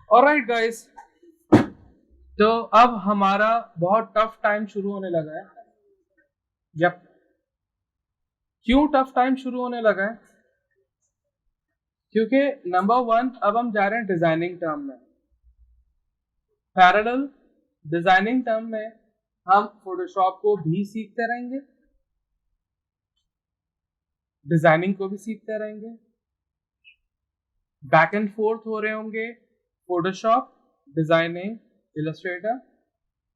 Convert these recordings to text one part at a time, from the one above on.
Alright guys, तो अब हमारा बहुत टफ टाइम शुरू होने लगा है। जब क्यों टफ टाइम शुरू होने लगा है? क्योंकि नंबर वन, अब हम जा रहे हैं डिजाइनिंग टर्म में। पैरेलल डिजाइनिंग टर्म में हम फोटोशॉप को भी सीखते रहेंगे, डिजाइनिंग को भी सीखते रहेंगे। बैक एंड फोर्थ हो रहे होंगे Photoshop, designing, Illustrator,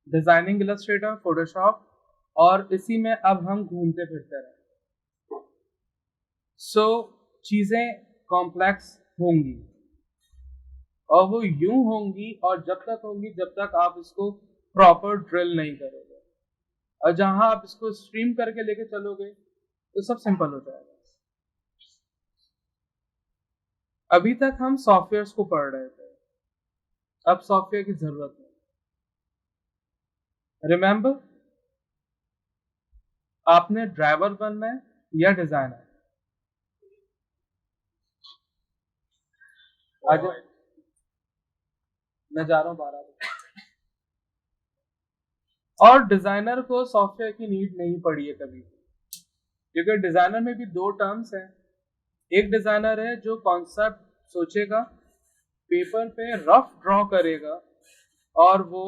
designing, Illustrator, Photoshop, और इसी में अब हम घूमते फिरते रहेंगे। सो चीजें कॉम्प्लेक्स होंगी और वो यूं होंगी, और जब तक होंगी जब तक आप इसको प्रॉपर ड्रिल नहीं करोगे। और जहां आप इसको स्ट्रीम करके लेके चलोगे तो सब सिंपल हो जाएगा। अभी तक हम सॉफ्टवेयर्स को पढ़ रहे थे, अब सॉफ्टवेयर की जरूरत नहीं। रिमेंबर, आपने ड्राइवर बनना है या डिजाइनर? आज मैं जा रहा हूँ 12 बजे। और डिजाइनर को सॉफ्टवेयर की नीड नहीं पड़ी है कभी, क्योंकि डिजाइनर में भी दो टर्म्स हैं। एक डिजाइनर है जो कॉन्सेप्ट सोचेगा, पेपर पे रफ ड्रॉ करेगा और वो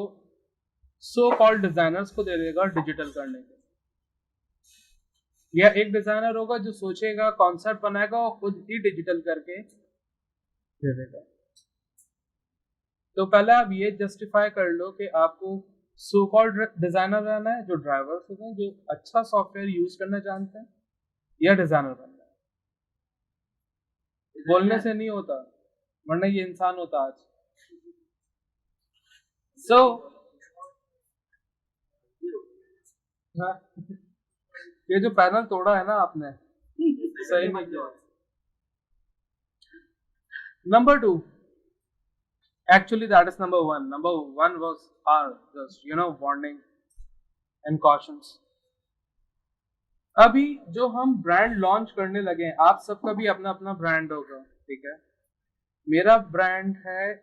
सो कॉल्ड डिजाइनर्स को दे देगा डिजिटल करने के। या एक डिजाइनर होगा जो सोचेगा, कॉन्सेप्ट बनाएगा और खुद ही डिजिटल करके दे देगा। तो पहले आप ये जस्टिफाई कर लो कि आपको सो कॉल्ड डिजाइनर रहना है जो ड्राइवर्स होते हैं, जो अच्छा सॉफ्टवेयर यूज करना जानते हैं, या डिजाइनर बनना है। बोलने से नहीं होता, वरना ये इंसान होता आज। सो ये जो पैनल तोड़ा है ना आपने, सही नहीं किया। Number two, actually that is number one. Number one was our just warning and cautions. अभी जो हम ब्रांड लॉन्च करने लगे हैं, आप सबका भी अपना अपना ब्रांड होगा, ठीक है? मेरा ब्रांड है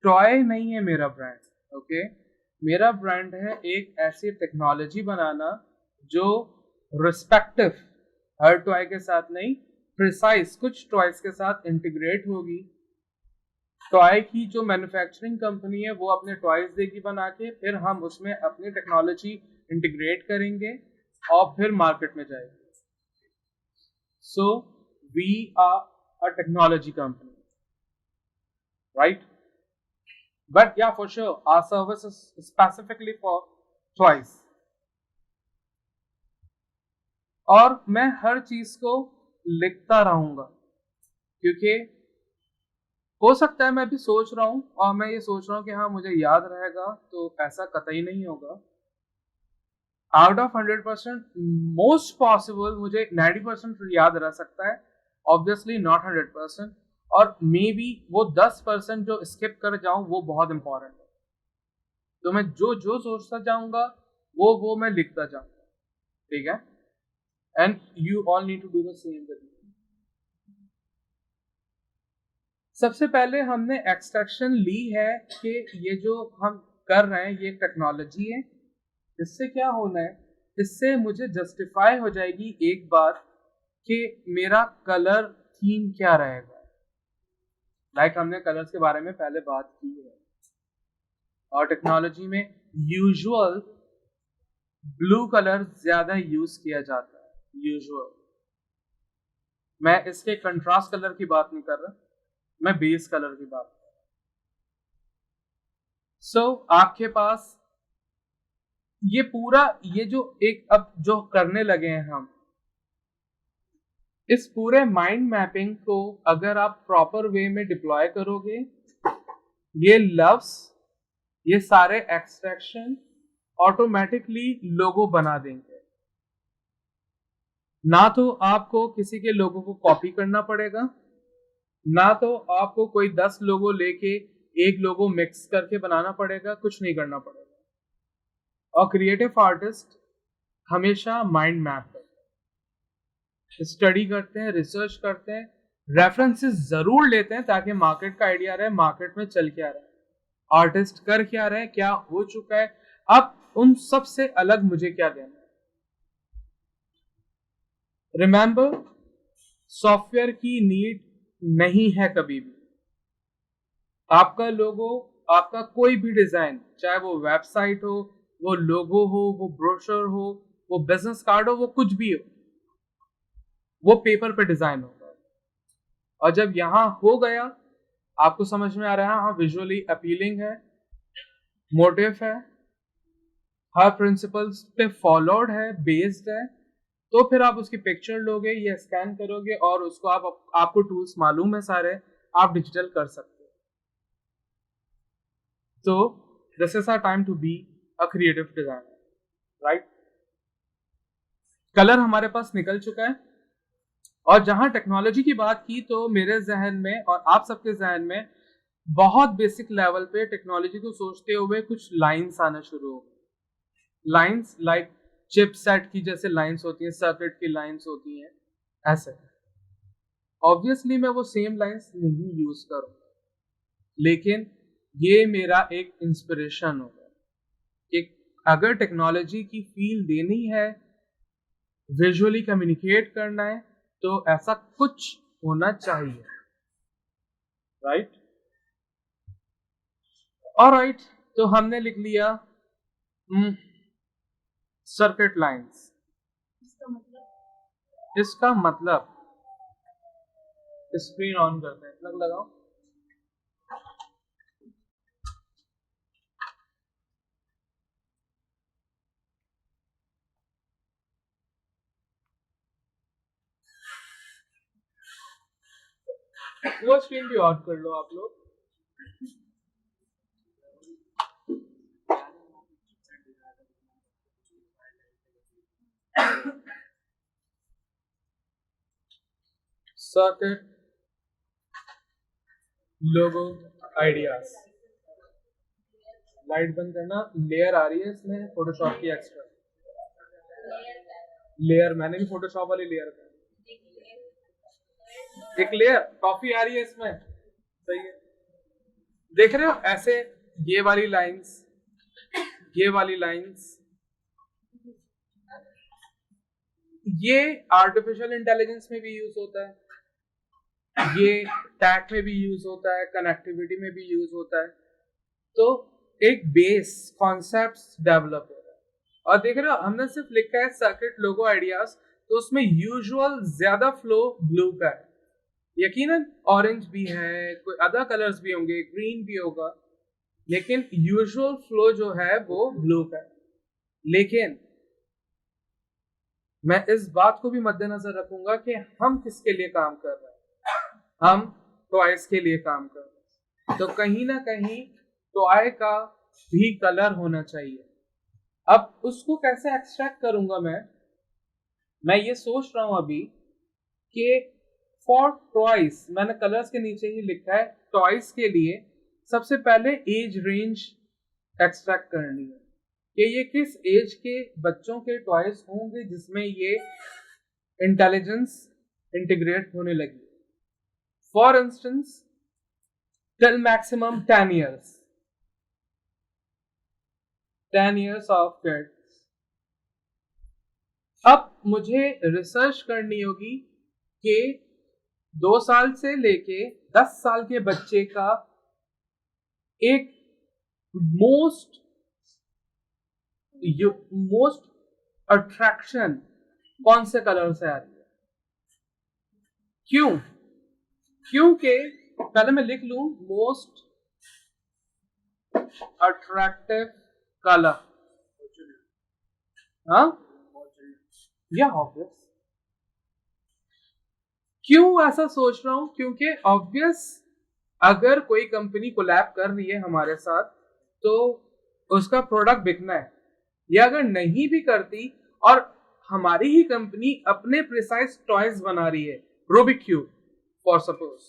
टॉय, नहीं है मेरा ब्रांड, ओके? मेरा ब्रांड है एक ऐसी टेक्नोलॉजी बनाना जो रिस्पेक्टिव, हर टॉय के साथ नहीं, प्रिसाइज कुछ टॉयज के साथ इंटीग्रेट होगी। टॉय की जो मैन्युफैक्चरिंग कंपनी है वो अपने टॉयज देगी बना के, फिर हम उसमें अपनी टेक्नोलॉजी इंटीग्रेट करेंगे और फिर मार्केट में जाएगी। So we are a technology company, right? But ya for sure our service is specifically for toys. और मैं हर चीज को लिखता रहूंगा, क्योंकि हो सकता है मैं भी सोच रहा हूं और मैं ये सोच रहा हूं कि हाँ मुझे याद रहेगा, तो ऐसा कतई नहीं होगा। आउट ऑफ 100%, मोस्ट पॉसिबल मुझे 90% याद रह सकता है, ऑब्वियसली नॉट 100%, और मे बी वो 10% जो स्किप कर जाऊं वो बहुत इंपॉर्टेंट है। तो मैं जो जो सोचता जाऊंगा वो मैं लिखता जाऊंगा, ठीक है? And you all need to do the same with me. सबसे पहले हमने एक्सट्रैक्शन ली है कि ये जो हम कर रहे हैं ये टेक्नोलॉजी है। इससे क्या होना है, इससे मुझे जस्टिफाई हो जाएगी एक बात कि मेरा कलर थीम क्या रहेगा। लाइक हमने कलर्स के बारे में पहले बात की है, और टेक्नोलॉजी में यूजुअल ब्लू कलर ज्यादा यूज किया जाता है। यूजुअल, मैं इसके कंट्रास्ट कलर की बात नहीं कर रहा, मैं बेस कलर की बात कर रहा हूं। सो आपके पास ये पूरा, ये जो एक अब जो करने लगे हैं हम, इस पूरे माइंड मैपिंग को अगर आप प्रॉपर वे में डिप्लॉय करोगे, ये लव्स, ये सारे एक्सट्रैक्शन ऑटोमेटिकली लोगो बना देंगे। ना तो आपको किसी के लोगो को कॉपी करना पड़ेगा, ना तो आपको कोई 10 लोगो लेके एक लोगो मिक्स करके बनाना पड़ेगा, कुछ नहीं करना पड़ेगा। और क्रिएटिव आर्टिस्ट हमेशा माइंड मैप करते हैं, स्टडी करते हैं, रिसर्च करते हैं, रेफरेंसेस जरूर लेते हैं ताकि मार्केट का आइडिया रहे, मार्केट में चल क्या रहा है, आर्टिस्ट कर क्या रहे, क्या हो चुका है, अब उन सब से अलग मुझे क्या देना है। रिमेंबर, सॉफ्टवेयर की नीड नहीं है कभी भी। आपका लोगो, आपका कोई भी डिजाइन, चाहे वो वेबसाइट हो, वो लोगो हो, वो ब्रोशर हो, वो बिजनेस कार्ड हो, वो कुछ भी हो, वो पेपर पे डिजाइन होगा। और जब यहां हो गया, आपको समझ में आ रहा है हाँ विजुअली अपीलिंग है, मोटिव है, हर प्रिंसिपल्स पे फॉलोड है, बेस्ड है, तो फिर आप उसकी पिक्चर लोगे या स्कैन करोगे और उसको आपको टूल्स मालूम है सारे, आप डिजिटल कर सकते हो। तो this is our time to be a creative designer, right. Colour हमारे पास निकल चुका है, और जहां टेक्नोलॉजी की बात की तो मेरे जहन में और आप सबके जहन में बहुत बेसिक लेवल पे टेक्नोलॉजी को सोचते हुए कुछ लाइंस आना शुरू हो गए। लाइंस लाइक चिपसेट की जैसे लाइंस होती हैं, सर्किट की लाइंस होती हैं, ऐसे। ऑब्वियसली मैं वो सेम लाइंस नहीं यूज करूंगा, लेकिन ये मेरा एक इंस्पिरेशन होगा कि अगर टेक्नोलॉजी की फील देनी है, विजुअली कम्युनिकेट करना है, तो ऐसा कुछ होना चाहिए, राइट। ऑलराइट, तो हमने लिख लिया सर्किट लाइंस। इसका मतलब स्क्रीन ऑन करते हैं, प्लग लगाओ। वो स्क्रीन भी ऑन कर लो आप लोग। सर्किट लोगो आइडियाज। लाइट बंद करना, लेयर आ रही है इसमें फोटोशॉप की एक्स्ट्रा लेयर, मैंने भी फोटोशॉप वाली लेयर कर, एक लेयर कॉफी आ रही है इसमें, सही है। देख रहे हो ऐसे, ये वाली लाइंस, ये वाली लाइंस, ये आर्टिफिशियल इंटेलिजेंस में भी यूज होता है, ये टैग में भी यूज होता है, कनेक्टिविटी में भी यूज होता है। तो एक बेस कॉन्सेप्ट डेवलप हो रहा है। और देख रहे हो हमने सिर्फ लिखा है सर्किट लोगो आइडियाज, तो उसमें यूजुअल ज्यादा फ्लो ब्लू का है, यकीनन ऑरेंज भी है, कोई अदर कलर्स भी होंगे, ग्रीन भी होगा, लेकिन यूजुअल फ्लो जो है वो ब्लू का है। लेकिन मैं इस बात को भी मद्देनजर रखूंगा कि हम किसके लिए काम कर रहे हैं, हम टॉयज के लिए काम कर रहे हैं, तो कहीं ना कहीं टॉय का भी कलर होना चाहिए। अब उसको कैसे एक्सट्रैक्ट करूंगा मैं ये सोच रहा हूं अभी कि फॉर टॉयज, मैंने कलर्स के नीचे ही लिखा है, टॉयज के लिए सबसे पहले एज रेंज एक्सट्रैक्ट करनी है कि ये किस एज के बच्चों के टॉयज होंगे जिसमें ये इंटेलिजेंस इंटीग्रेट होने लगी। For instance till maximum 10 years, 10 years of kids. अब मुझे रिसर्च करनी होगी कि 2 साल से लेके 10 साल के बच्चे का एक मोस्ट अट्रैक्शन कौन से कलर से आ रही है। क्योंकि पहले मैं लिख लूं मोस्ट अट्रैक्टिव कलर, हाँ या ऑब्वियस। क्यों ऐसा सोच रहा हूं, क्योंकि ऑब्वियस अगर कोई कंपनी कोलैब कर रही है हमारे साथ तो उसका प्रोडक्ट बिकना है, या अगर नहीं भी करती और हमारी ही कंपनी अपने प्रिसाइज टॉयज बना रही है, रूबिक क्यूब फॉर सपोज,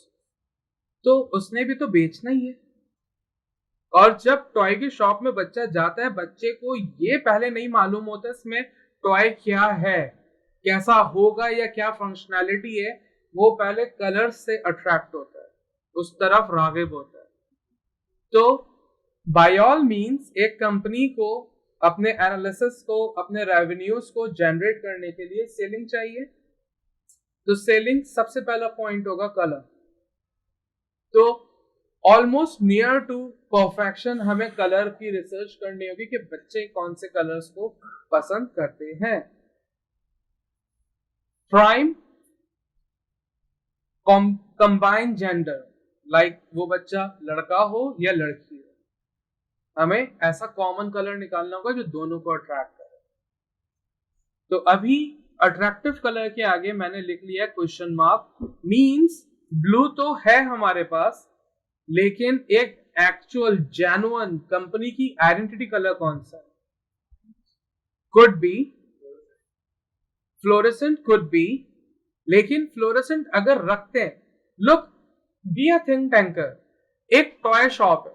तो उसने भी तो बेचना ही है। और जब टॉय की शॉप में बच्चा जाता है, बच्चे को ये पहले नहीं मालूम होता इसमें टॉय क्या है, कैसा होगा या क्या फंक्शनैलिटी है, वो पहले कलर से अट्रैक्ट होता है, उस तरफ रागिब होता है। तो बाय ऑल मीन्स एक कंपनी को अपने एनालिसिस को, अपने रेवेन्यूज को जनरेट करने के लिए सेलिंग चाहिए। तो सेलिंग सबसे पहला पॉइंट होगा कलर। तो ऑलमोस्ट नियर टू परफेक्शन हमें कलर की रिसर्च करनी होगी कि बच्चे कौन से कलर्स को पसंद करते हैं। प्राइम कंबाइंड जेंडर, लाइक वो बच्चा लड़का हो या लड़की हो, हमें ऐसा कॉमन कलर निकालना होगा जो दोनों को अट्रैक्ट करे। तो अभी अट्रैक्टिव कलर के आगे मैंने लिख लिया क्वेश्चन मार्क। मींस ब्लू तो है हमारे पास, लेकिन एक एक्चुअल जेन्युइन कंपनी की आइडेंटिटी कलर कौन सा है? Could be fluorescent, could be, लेकिन फ्लोरेसेंट अगर रखते हैं, look be a think tanker, एक टॉय शॉप है,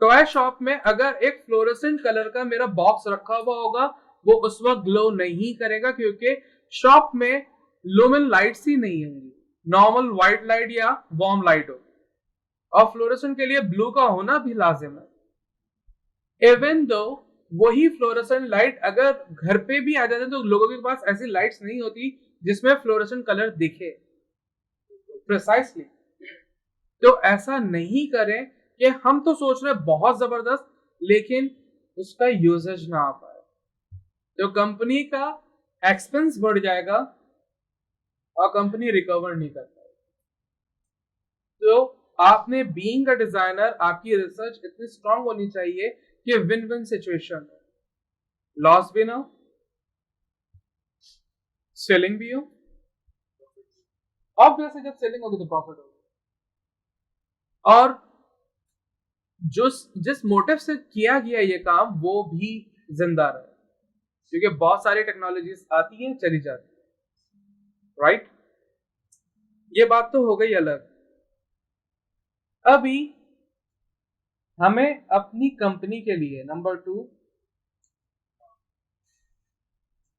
टॉय शॉप में अगर एक फ्लोरेसेंट कलर का मेरा बॉक्स रखा हुआ होगा, वो उस वक्त ग्लो नहीं करेगा क्योंकि शॉप में लुमिन लाइट्स ही नहीं होंगी, नॉर्मल व्हाइट लाइट या वार्म लाइट होगी, और फ्लोरेसेंट के लिए ब्लू का होना भी लाजिम है। इवन दो वही फ्लोरेसेंट लाइट अगर घर पे भी आ जाते तो लोगों के पास ऐसी लाइट्स नहीं होती जिसमें फ्लोरेसेंट कलर दिखे प्रिसाइसली। तो ऐसा नहीं करें कि हम तो सोच रहे हैं बहुत जबरदस्त, लेकिन उसका यूजेज ना आ पाए, तो कंपनी का एक्सपेंस बढ़ जाएगा और कंपनी रिकवर नहीं कर पाएगी। तो आपने बीइंग अ डिजाइनर, आपकी रिसर्च इतनी स्ट्रांग होनी चाहिए कि विन विन सिचुएशन हो, लॉस भी ना हो, सेलिंग भी हो। ऑब्वियसली जब सेलिंग होगी तो प्रॉफिट होगा, और जो जिस मोटिव से किया गया ये काम वो भी जिंदा रहे, क्योंकि बहुत सारी टेक्नोलॉजीज आती हैं चली जाती है, राइट। ये बात तो हो गई अलग। अभी हमें अपनी कंपनी के लिए नंबर 2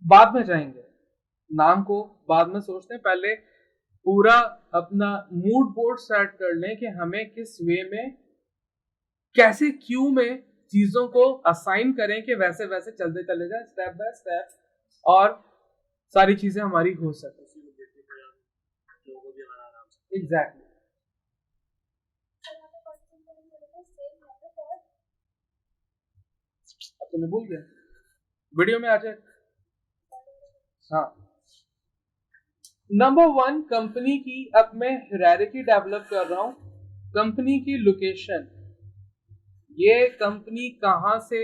बाद में जाएंगे, नाम को बाद में सोचते हैं, पहले पूरा अपना मूड बोर्ड सेट कर लें कि हमें किस वे में, कैसे क्यू में चीजों को असाइन करें कि वैसे वैसे चलते चले जाए स्टेप बाय स्टेप, और सारी चीजें हमारी हो सके। एग्जैक्टली। अब तो मैं भूल गया, वीडियो में आ जाए। हाँ, नंबर 1 कंपनी की, अब मैं हायरार्की डेवलप कर रहा हूं, कंपनी की लोकेशन, ये कंपनी कहां से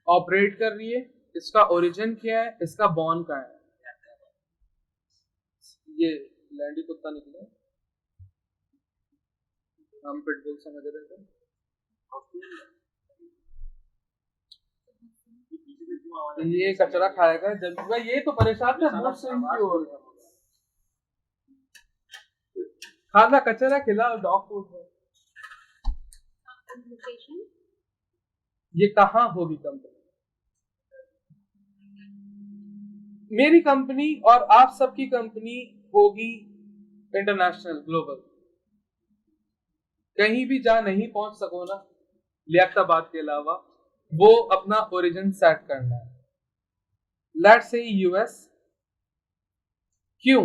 ऑपरेट कर रही है, इसका ओरिजिन क्या है, इसका बॉर्न कहां है। ये लैंडी कुत्ता निकले, हम पिटबुल समझ रहे थे। ये कचरा खाएगा जब, ये तो परेशान था मूड स्विंग की ओर, खाना कचरा खिला डॉग फूड है। ये कहाँ होगी कंपनी? मेरी कंपनी और आप सबकी कंपनी होगी इंटरनेशनल, ग्लोबल, कहीं भी जा नहीं पहुंच सको ना लियाकताबाद के अलावा, वो अपना ओरिजिन सेट करना है। Let's say US. क्यों?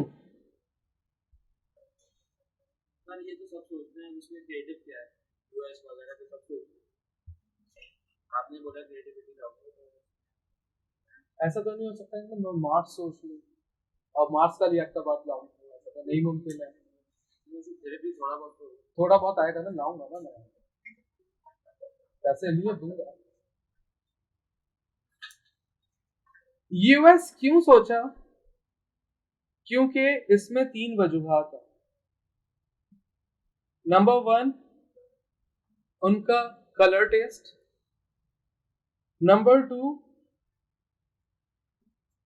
ये तो सब सोचते हैं उसमें क्रिएटिव क्या है, यूएस वगैरह तो सब सोचते हैं, आपने बोला क्रिएटिविटी का, ऐसा तो नहीं हो सकता है कि मैं मार्च सोच लूं और मार्च का लियाकताबाद लाऊं, ऐसा तो नहीं मुमकिन है। थोड़ा बहुत आएगा ना, लाऊंगा ना मैं, पैसे लिए दूंगा। यूएस क्यों सोचा? क्योंकि इसमें 3 वजूहात है। नंबर 1 उनका कलर टेस्ट, नंबर 2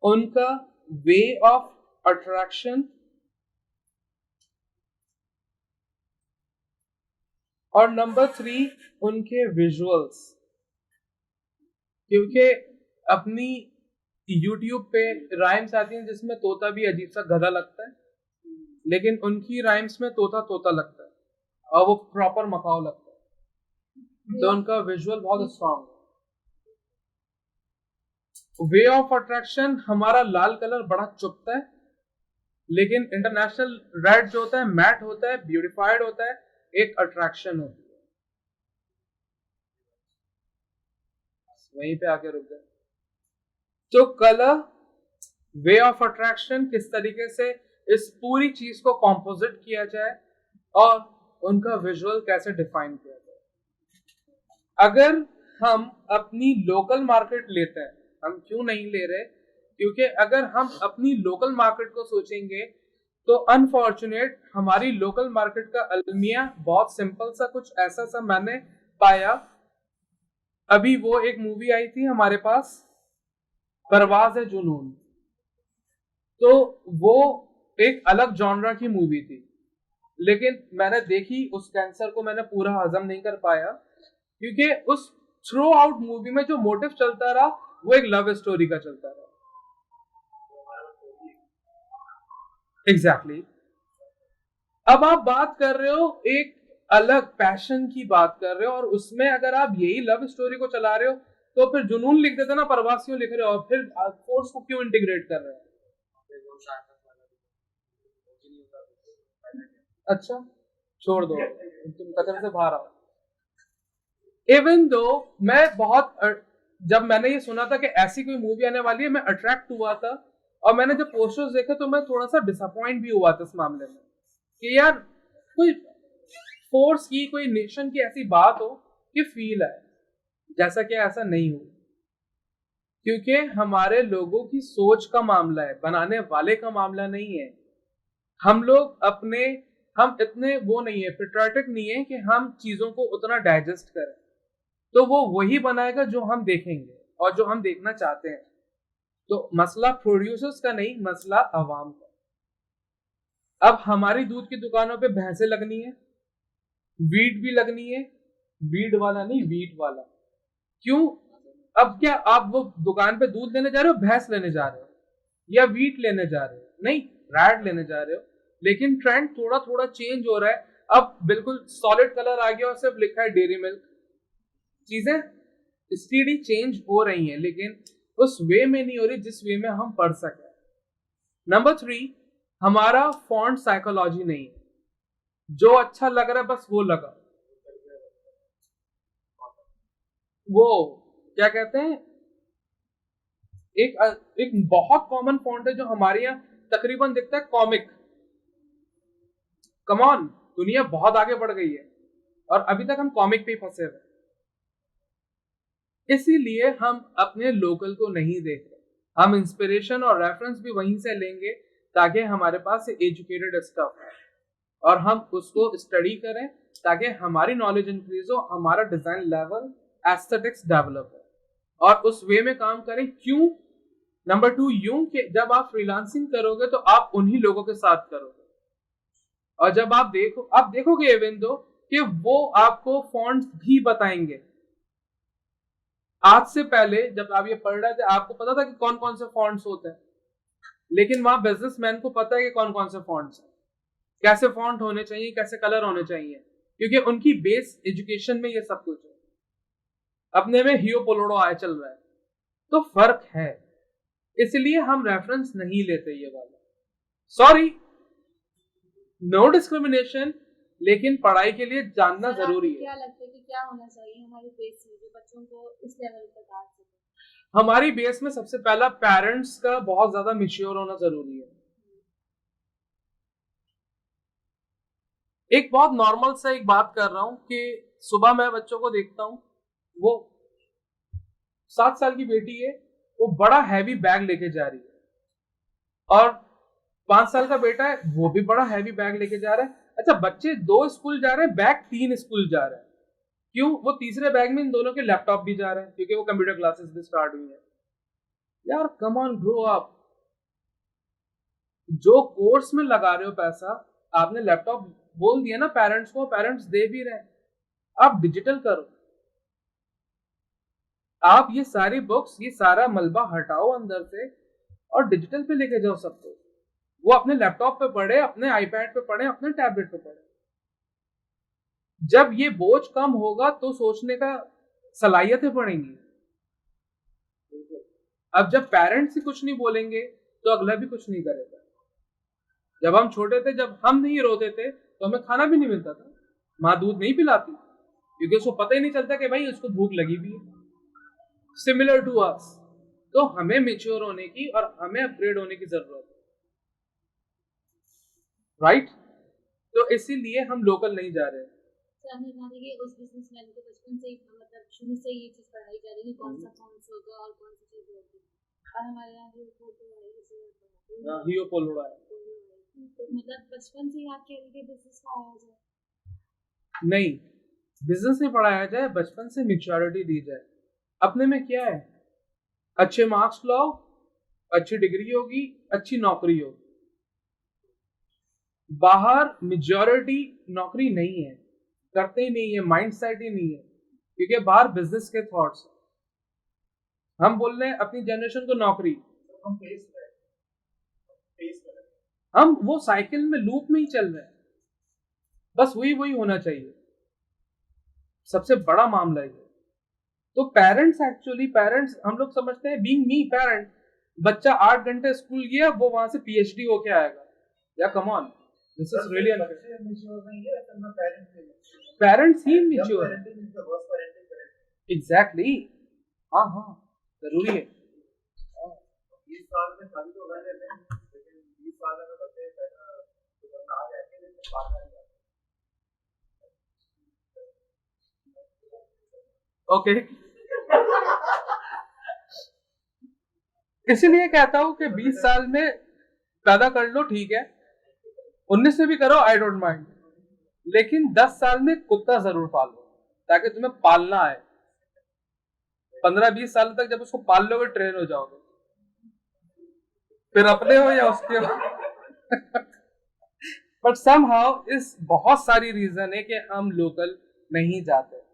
उनका वे ऑफ अट्रैक्शन, और नंबर 3 उनके विजुअल्स। क्योंकि अपनी YouTube पे राइम्स आती हैं जिसमें तोता भी अजीब सा गधा लगता है, लेकिन उनकी राइम्स में तोता तोता लगता है और वो प्रॉपर मकाओ लगता है, तो उनका विजुअल बहुत स्ट्रॉन्ग है। वे ऑफ अट्रैक्शन, हमारा लाल कलर बड़ा चुभता है, लेकिन इंटरनेशनल रेड जो होता है मैट होता है, ब्यूटिफाइड होता है, एक अट्रैक्शन होती है। वहीं पे आके रुक गए। तो कलर, वे ऑफ अट्रैक्शन, किस तरीके से इस पूरी चीज को कॉम्पोजिट किया जाए और उनका विजुअल कैसे डिफाइन किया जाए। अगर हम अपनी लोकल मार्केट लेते हैं, हम क्यों नहीं ले रहे, क्योंकि अगर हम अपनी लोकल मार्केट को सोचेंगे तो अनफॉर्चुनेट हमारी लोकल मार्केट का अलमिया बहुत सिंपल सा कुछ ऐसा सा मैंने पाया। अभी वो एक मूवी आई थी हमारे पास, परवाज़ है जुनून, तो वो एक अलग जॉनरा की मूवी थी, लेकिन मैंने देखी, उस कैंसर को मैंने पूरा हजम नहीं कर पाया, क्योंकि उस थ्रू आउट मूवी में जो मोटिव चलता रहा वो एक लव स्टोरी का चलता रहा। एग्जैक्टली अब आप बात कर रहे हो एक अलग पैशन की बात कर रहे हो, और उसमें अगर आप यही लव स्टोरी को चला रहे हो तो फिर जुनून लिख देते ना, परवासियों लिख रहे हो, फिर फोर्स को क्यों इंटीग्रेट कर रहे हो। अच्छा छोड़ दो, तुम कचरे से बाहर आओ। इवन दो मैं बहुत जब मैंने ये सुना था कि ऐसी कोई मूवी आने वाली है, मैं अट्रैक्ट हुआ था, और मैंने जब पोस्टर्स देखे तो मैं थोड़ा सा डिसअपॉइंट भी हुआ था इस मामले में कि यार कोई फोर्स की, कोई नेशन की ऐसी बात हो कि फील है, जैसा कि ऐसा नहीं हो, क्योंकि हमारे लोगों की सोच का मामला है, बनाने वाले का मामला नहीं है। हम लोग अपने, हम इतने वो नहीं है, पेट्रियाटिक नहीं है कि हम चीजों को उतना डाइजेस्ट करें, तो वो वही बनाएगा जो हम देखेंगे और जो हम देखना चाहते हैं। तो मसला प्रोड्यूसर्स का नहीं, मसला अवाम का। अब हमारी दूध की दुकानों पे भैंसें लगनी है, वीट भी लगनी है, वीट वाला नहीं वीट वाला, क्यों? अब क्या आप वो दुकान पे दूध लेने जा रहे हो, भैंस लेने जा रहे हो, या वीट लेने जा रहे हो? नहीं, रैड लेने जा रहे हो। लेकिन ट्रेंड थोड़ा थोड़ा चेंज हो रहा है, अब बिल्कुल सॉलिड कलर आ गया और सिर्फ लिखा है डेयरी मिल्क। चीजें स्टीडी चेंज हो रही हैं, लेकिन उस वे में नहीं हो रही जिस वे में हम पढ़ सके। नंबर 3, हमारा फॉन्ट साइकोलॉजी नहीं है, जो अच्छा लग रहा है बस वो लगा। वो क्या कहते हैं, एक एक बहुत कॉमन फॉन्ट है जो हमारे यहाँ तकरीबन दिखता है, कॉमिक। कमॉन, दुनिया बहुत आगे बढ़ गई है और अभी तक हम कॉमिक पे ही फंसे हुए, इसीलिए हम अपने लोकल को नहीं देख रहे। हम इंस्पिरेशन और रेफरेंस भी वहीं से लेंगे ताकि हमारे पास एजुकेटेड स्टफ है और हम उसको स्टडी करें ताकि हमारी नॉलेज इंक्रीज हो, हमारा डिजाइन लेवल, एस्थेटिक्स डेवलप हो और उस वे में काम करें। क्यों? नंबर 2 यूं कि जब आप फ्रीलांसिंग करोगे तो आप उन्हीं लोगों के साथ करोगे, और जब आप देखोगे इवन दो कि वो आपको फॉन्ट्स भी बताएंगे। आज से पहले जब आप ये पढ़ रहे थे आपको पता था कि कौन कौन से फॉन्ट्स होते हैं, लेकिन वहां बिजनेसमैन को पता है कि कौन कौन से फॉन्ट्स हैं, कैसे फॉन्ट होने चाहिए, कैसे कलर होने चाहिए, क्योंकि उनकी बेस एजुकेशन में ये सब कुछ है। अपने में हियो पोलोडो आया चल रहा है, तो फर्क है, इसलिए हम रेफरेंस नहीं लेते ये वाला। सॉरी, नो डिस्क्रिमिनेशन, लेकिन पढ़ाई के लिए जानना जरूरी है। क्या लगता है कि क्या होना चाहिए हमारे बेस में जो बच्चों को इस लेवल पर डाल सके? हमारी बेस में सबसे पहला पेरेंट्स का बहुत ज्यादा मैच्योर होना जरूरी है। एक बहुत नॉर्मल सा एक बात कर रहा हूं कि सुबह मैं बच्चों को देखता हूं, वो 7 साल की बेटी है, वो बड़ा हैवी बैग लेके जा रही है, और 5 साल का बेटा है, वो भी बड़ा हैवी बैग लेके जा रहा है। अच्छा, बच्चे 2 स्कूल जा रहे हैं, बैग 3 स्कूल जा रहे हैं, क्यों? वो तीसरे बैग में इन दोनों के लैपटॉप भी जा रहे हैं, क्योंकि वो कंप्यूटर क्लासेस भी स्टार्ट हुई है। यार कम ऑन, ग्रो अप। जो कोर्स में लगा रहे हो पैसा, आपने लैपटॉप बोल दिया ना पेरेंट्स को, पेरेंट्स दे भी रहे हैं, आप डिजिटल करो। आप ये सारी बुक्स, ये सारा मलबा हटाओ अंदर से और डिजिटल पे लेके जाओ सब कुछ। वो अपने लैपटॉप पे पढ़े, अपने आईपैड पे पढ़े, अपने टैबलेट पे पढ़े। जब ये बोझ कम होगा तो सोचने का सलाहियतें बढ़ेंगी। अब जब पेरेंट्स ही कुछ नहीं बोलेंगे तो अगला भी कुछ नहीं करेगा। जब हम छोटे थे, जब हम नहीं रोते थे तो हमें खाना भी नहीं मिलता था, माँ दूध नहीं पिलाती क्योंकि उसको पता ही नहीं चलता कि भाई उसको भूख लगी भी है। सिमिलर टू अस, तो हमें मेच्योर होने की और हमें अपग्रेड होने की जरूरत है, राइट? तो इसीलिए हम लोकल नहीं जा रहे। उस बिजनेसमैन को बचपन से ही मतलब शुरू से ये चीज पढ़ाई जा रही है कौन सा फॉर्म्स होगा और कौन सी चीज होगी। और हमारे यहाँ भी हियोपोल हो रहा है, तो मतलब बचपन से ही आप कह रहे थे बिजनेस पढ़ाया जाए? नहीं, बिजनेस नहीं पढ़ाया जाए, बचपन से मैच्योरिटी दी जाए। अपने में क्या है, अच्छे मार्क्स लाओ, अच्छी डिग्री होगी, अच्छी नौकरी होगी। बाहर मेजॉरिटी नौकरी नहीं है, करते ही नहीं है, माइंड सेट ही नहीं है, क्योंकि बाहर बिजनेस के थॉट्स। हम बोल रहे हैं अपनी जनरेशन को नौकरी, हम वो साइकिल में लूप में ही चल रहे हैं, बस वही वही होना चाहिए। सबसे बड़ा मामला है। तो पेरेंट्स हम लोग समझते हैं बीइंग मी पेरेंट, बच्चा 8 घंटे स्कूल गया, वो वहां से पीएचडी होके आएगा। या come on, this is really unfair. Parents he mature, exactly. हाँ हाँ, जरूरी है। 20 साल में सभी लोग रह लेते हैं, लेकिन 20 साल में बच्चे पैदा आ जाएंगे, लेकिन पालना नहीं जाते। ओके, इसीलिए कहता हूं कि 20 साल में पैदा कर लो, ठीक है, 19 में भी करो, आई डोंट माइंड, लेकिन 10 साल में कुत्ता जरूर पालो ताकि तुम्हें पालना है। 15-20 साल तक जब उसको पाल लोगे, ट्रेन हो जाओगे, फिर अपने हो या उसके हो। बट समहाउ इस बहुत सारी रीजन है कि हम लोकल नहीं जाते।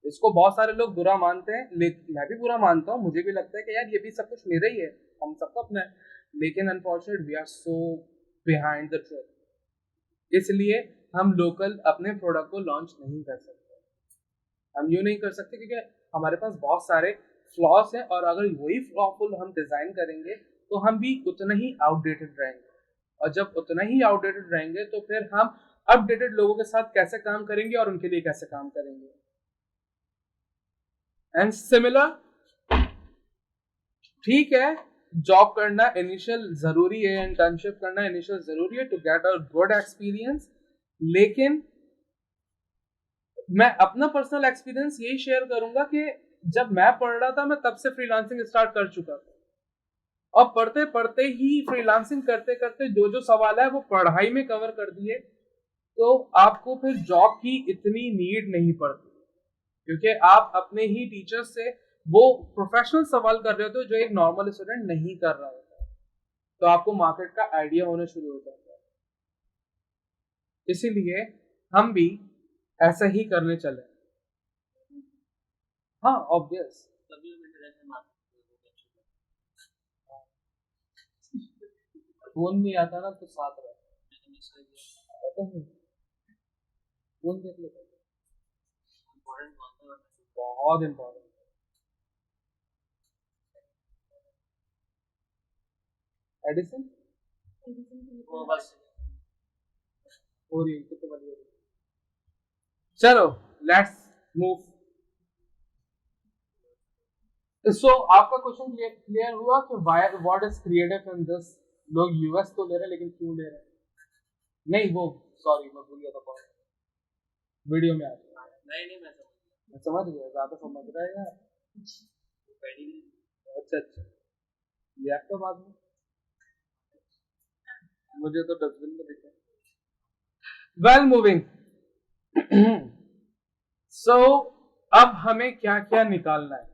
इसको बहुत सारे लोग बुरा मानते हैं, लेकिन मैं भी बुरा मानता हूँ, मुझे भी लगता है कि यार ये भी सब कुछ मेरा ही है, हम सबका अपना है, लेकिन unfortunate we are so behind the truth. इसलिए हम लोकल अपने प्रोडक्ट को लॉन्च नहीं कर सकते। हम यूं नहीं कर सकते क्योंकि हमारे पास बहुत सारे फ्लॉस हैं, और अगर वही फ्लॉफुल हम डिजाइन करेंगे तो हम भी उतना ही आउटडेटेड रहेंगे, और जब उतना ही आउटडेटेड रहेंगे तो फिर हम अपडेटेड लोगों के साथ कैसे काम करेंगे और उनके लिए कैसे काम करेंगे। एंड सिमिलर, ठीक है, जॉब करना इनिशियल जरूरी है, इंटर्नशिप करना इनिशियल जरूरी है to get a good experience, लेकिन मैं अपना पर्सनल एक्सपीरियंस यही शेयर करूंगा कि जब मैं पढ़ रहा था, मैं तब से फ्रीलांसिंग स्टार्ट कर चुका था, और पढ़ते पढ़ते ही फ्रीलांसिंग करते करते जो जो सवाल है वो पढ़ाई में कवर कर दिए, तो आपको फिर जॉब की इतनी नीड नहीं पड़ती, क्योंकि आप अपने ही टीचर से वो प्रोफेशनल सवाल कर रहे होते हो जो एक नॉर्मल स्टूडेंट नहीं कर रहा होता है, तो आपको मार्केट का आइडिया होना शुरू हो जाता है। इसीलिए हम भी ऐसा ही करने चले। हाँ, ऑब्वियस, फोन नहीं आता ना तो साथ रहता है, फोन देख लेते, बहुत इम्पोर्टेंट। एडिसन वो बस हो रही है तो बढ़िया। चलो लेट्स मूव। सो आपका क्वेश्चन क्लियर हुआ कि what is creative in this. लोग यूएस तो ले रहे हैं, लेकिन क्यों ले रहे हैं? नहीं, वो सॉरी मैं भूल गया था पॉइंट, वीडियो में आ गया। नहीं मैं समझ गया, ज्यादा समझ रहा है यार। अच्छा ये आपका बात में, मुझे तो डस्टबिन में दिखा। Well moving. सो अब हमें क्या क्या निकालना है?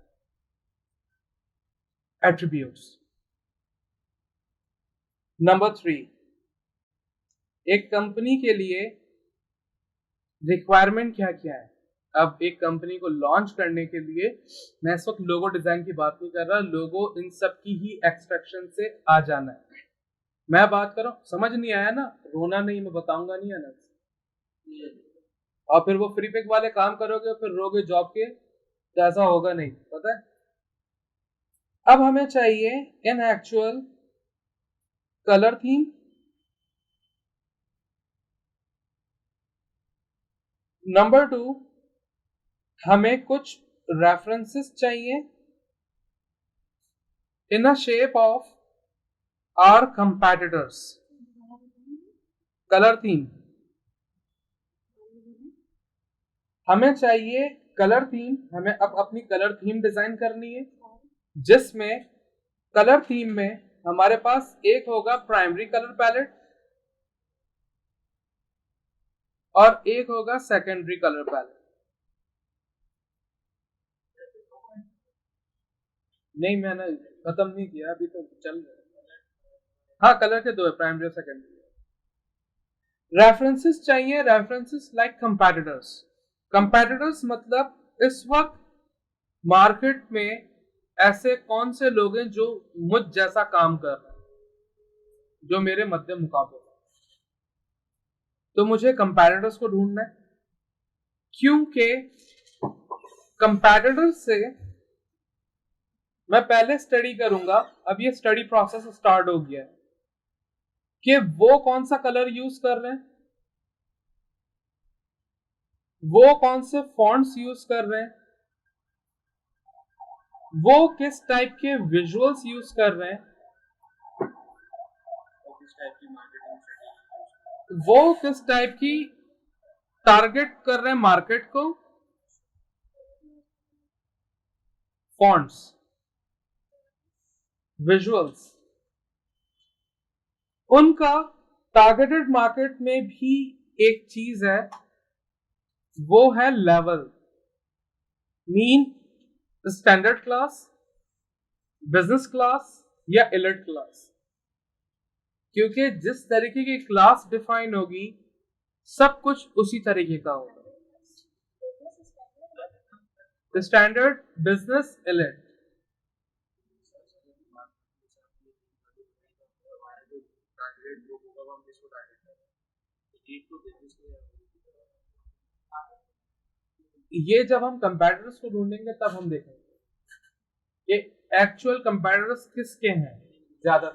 एट्रीब्यूट्स। नंबर 3, एक कंपनी के लिए रिक्वायरमेंट क्या क्या है। अब एक कंपनी को लॉन्च करने के लिए, मैं इस वक्त लोगो डिजाइन की बात नहीं कर रहा, लोगो इन सब की ही एक्सट्रैक्शन से आ जाना है। मैं बात कर रहा हूँ, समझ नहीं आया ना, रोना नहीं, मैं बताऊंगा नहीं है ना। और फिर वो फ्री पिक वाले काम करोगे फिर रोगे जॉब के, तो ऐसा होगा नहीं, पता है। अब हमें चाहिए इन एक्चुअल कलर थीम, नंबर 2 हमें कुछ रेफरेंसेस चाहिए in a shape of our competitors. Colour theme हमें चाहिए, कलर थीम हमें अब अपनी कलर थीम डिजाइन करनी है, जिसमें कलर थीम में हमारे पास एक होगा प्राइमरी कलर पैलेट और एक होगा सेकेंडरी कलर पैलेट। नहीं, मैंने खत्म नहीं किया, अभी तो चल रहा है। हाँ, कलर के दो है, प्राइमरी और सेकेंडरी। रेफरेंसेस चाहिए, रेफरेंसेस लाइक कंपैटिटर्स। कंपैटिटर्स मतलब इस वक्त मार्केट में ऐसे कौन से लोग हैं जो मुझ जैसा काम कर रहे हैं, जो मेरे मध्य मुकाबले। तो मुझे कंपैटिटर्स को ढूंढना है, क्योंकि कंपैटिटर्स से मैं पहले स्टडी करूंगा, अब ये स्टडी प्रोसेस स्टार्ट हो गया है कि वो कौन सा कलर यूज कर रहे हैं, वो कौन से फॉन्ट्स यूज कर रहे हैं, वो किस टाइप के विजुअल्स यूज कर रहे हैं, वो किस टाइप की टारगेट कर रहे हैं मार्केट को, फॉन्ट्स, विजुअल्स। उनका टारगेटेड मार्केट में भी एक चीज है, वो है level, mean standard class, business class या एलिट क्लास। क्योंकि जिस तरीके की क्लास डिफाइन होगी सब कुछ उसी तरीके का होगा। Standard, business, elite. ये जब हम कंपैटिटर्स को ढूंढेंगे तब हम देखेंगे कि एक्चुअल कंपैटिटर्स किसके हैं ज्यादा।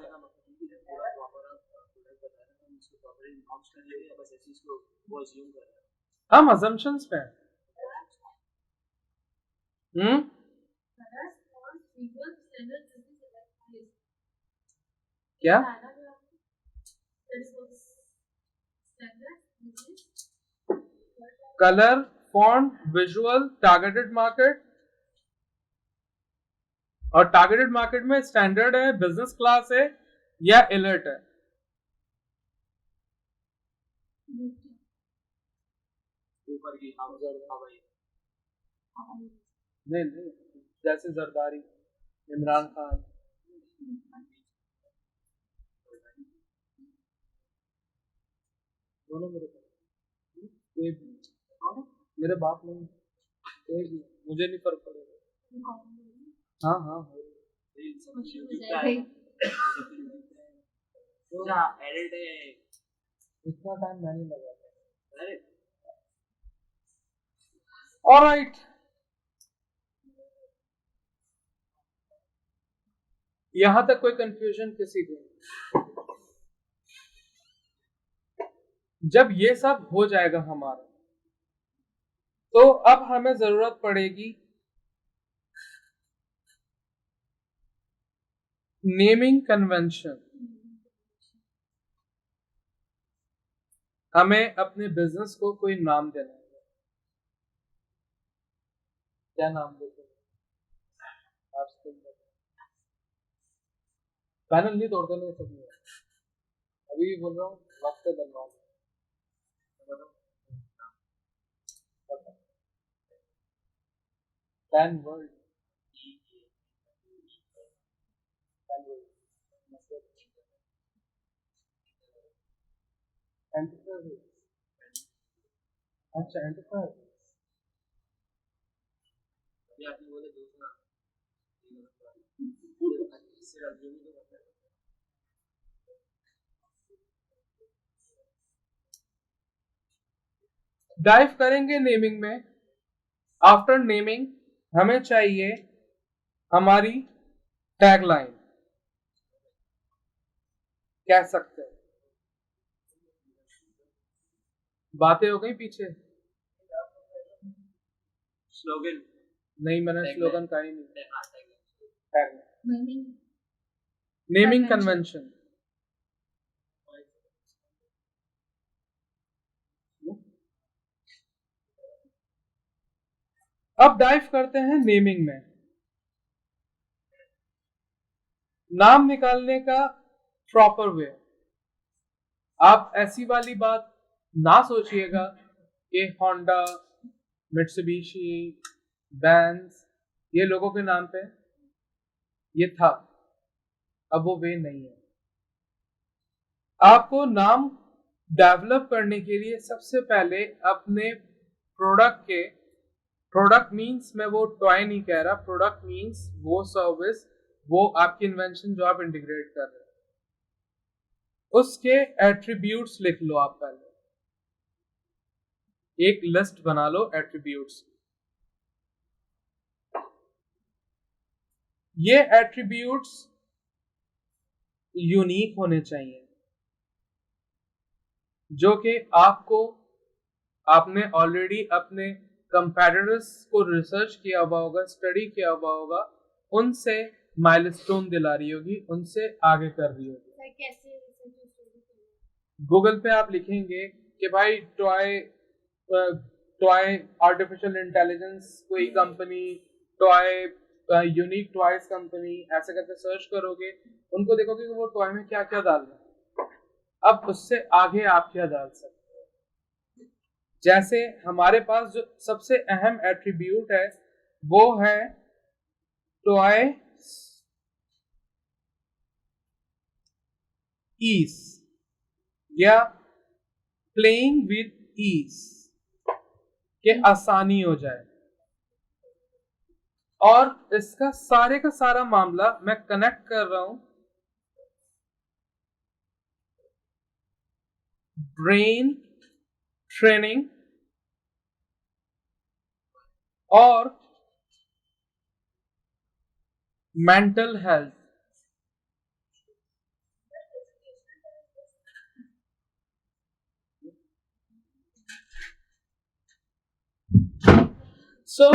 हम अजम्पशंस पे हैं। क्या colour, font, visual, targeted market. और टारगेटेड मार्केट में स्टैंडर्ड है, बिजनेस क्लास है या एलर्ट है। ऊपर की नहीं नहीं, जैसे जरदारी, इमरान खान। दोनों मेरे कोई भी, मेरे बाप नहीं, कोई भी मुझे नहीं फर्क पड़ेगा। हाँ हाँ इतना टाइम मैंने लगा। ऑलराइट, यहां तक कोई कंफ्यूजन किसी को? जब ये सब हो जाएगा हमारा, तो अब हमें जरूरत पड़ेगी नेमिंग कन्वेंशन। हमें अपने बिजनेस को कोई नाम देना है। क्या नाम देते हैं आप? पैनल नहीं तोड़ते नहीं सब नहीं। अभी भी बोल रहा हूँ, वक्त पे बनवाओ। 10 वर्ड, 10 वर्ड एंटरप्राइज। अच्छा, एंटरप्राइज। आपने बोले दूसरा डाइव करेंगे नेमिंग में। आफ्टर नेमिंग हमें चाहिए हमारी टैगलाइन, कह सकते हैं। बातें हो गई पीछे, स्लोगन नहीं मैंने स्लोगन का ही नहीं। नेमिंग कन्वेंशन, अब डाइव करते हैं नेमिंग में। नाम निकालने का प्रॉपर वे, आप ऐसी वाली बात ना सोचिएगा कि होंडा, मित्सुबिशी, बेंज ये लोगों के नाम पे ये था, अब वो वे नहीं है। आपको नाम डेवलप करने के लिए सबसे पहले अपने प्रोडक्ट मींस मैं वो टॉय नहीं कह रहा, प्रोडक्ट मींस वो सर्विस, वो आपकी इन्वेंशन जो आप इंटीग्रेट कर रहे हैं, उसके एट्रीब्यूट्स लिख लो। आप पहले एक लिस्ट बना लो एट्रीब्यूट्स। ये एट्रीब्यूट्स यूनिक होने चाहिए, जो कि आपने ऑलरेडी अपने कंपैटिटर्स को रिसर्च किया हुआ होगा, स्टडी किया हुआ होगा, उनसे माइलस्टोन दिला रही होगी, उनसे आगे कर रही होगी। गूगल पे आप लिखेंगे कि भाई टॉय आर्टिफिशियल इंटेलिजेंस कोई company, toy unique toys company, ऐसे करके सर्च करोगे, उनको देखोगे कि वो टॉय में क्या क्या डाल रहे हैं। अब उससे आगे आप क्या डाल सकते हो? जैसे हमारे पास जो सबसे अहम एट्रीब्यूट है वो है टॉय ईज या प्लेइंग विद ईज, के आसानी हो जाए। और इसका सारे का सारा मामला मैं कनेक्ट कर रहा हूं ब्रेन ट्रेनिंग और मेंटल हेल्थ। सो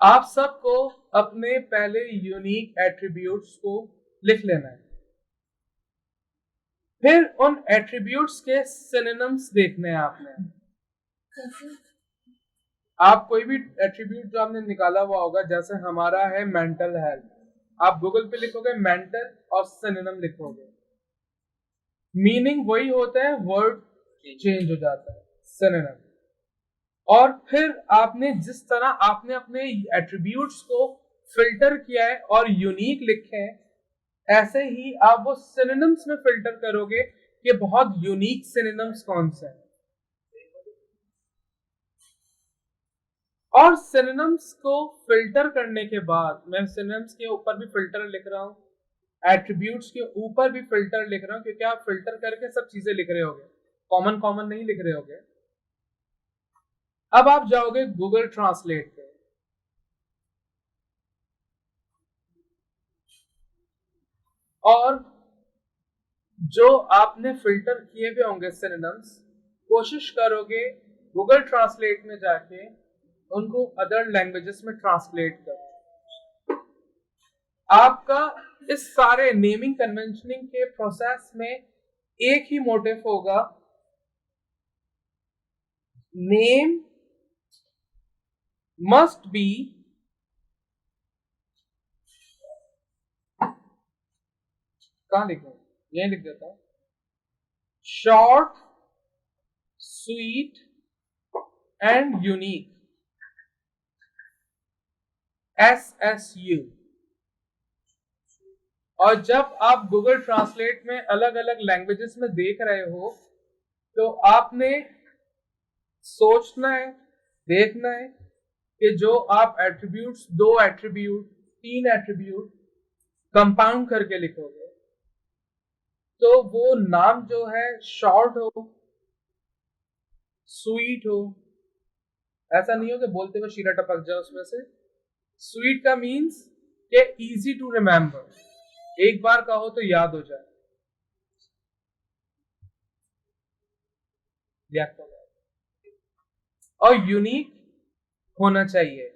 आप सबको अपने पहले यूनिक एट्रीब्यूट्स को लिख लेना है, फिर उन एट्रीब्यूट्स के सिनोनिम्स देखने हैं आपने। आप कोई भी एट्रीब्यूट जो आपने निकाला हुआ होगा, जैसे हमारा है मेंटल हेल्थ, आप गूगल पे लिखोगे मेंटल और सिनोनिम लिखोगे, मीनिंग वही होता है, वर्ड चेंज हो जाता है, सिनोनिम। और फिर आपने जिस तरह आपने अपने एट्रीब्यूट्स को फिल्टर किया है और यूनिक लिखे हैं, ऐसे ही आप वो सिनोनिम्स में फिल्टर करोगे कि बहुत यूनिक सिनोनिम्स कौन से हैं। और सिनोनिम्स को फिल्टर करने के बाद, मैं सिनोनिम्स के ऊपर भी फिल्टर लिख रहा हूं, एट्रीब्यूट्स के ऊपर भी फिल्टर लिख रहा हूं, क्योंकि आप फिल्टर करके सब चीजें लिख रहे होगे, कॉमन नहीं लिख रहे होगे। अब आप जाओगे गूगल ट्रांसलेट पे, और जो आपने फिल्टर किए हुए होंगे सिनोनिम्स, कोशिश करोगे गूगल ट्रांसलेट में जाके उनको अदर लैंग्वेजेस में ट्रांसलेट करो। आपका इस सारे नेमिंग कन्वेंशनिंग के प्रोसेस में एक ही मोटिव होगा, नेम मस्ट बी कहां लिखो, यही लिख देता हूं, short, sweet and unique, SSU। और जब आप गूगल ट्रांसलेट में अलग अलग लैंग्वेजेस में देख रहे हो, तो आपने सोचना है, देखना है कि जो आप एट्रीब्यूट्स, 2 एट्रीब्यूट, 3 एट्रीब्यूट कंपाउंड करके लिखोगे, तो वो नाम जो है शॉर्ट हो, स्वीट हो, ऐसा नहीं हो कि बोलते हुए शीरा टपक जाए उसमें से। स्वीट का मीन्स के इजी टू रिमेम्बर, एक बार कहो तो याद हो जाए। और यूनिक होना चाहिए,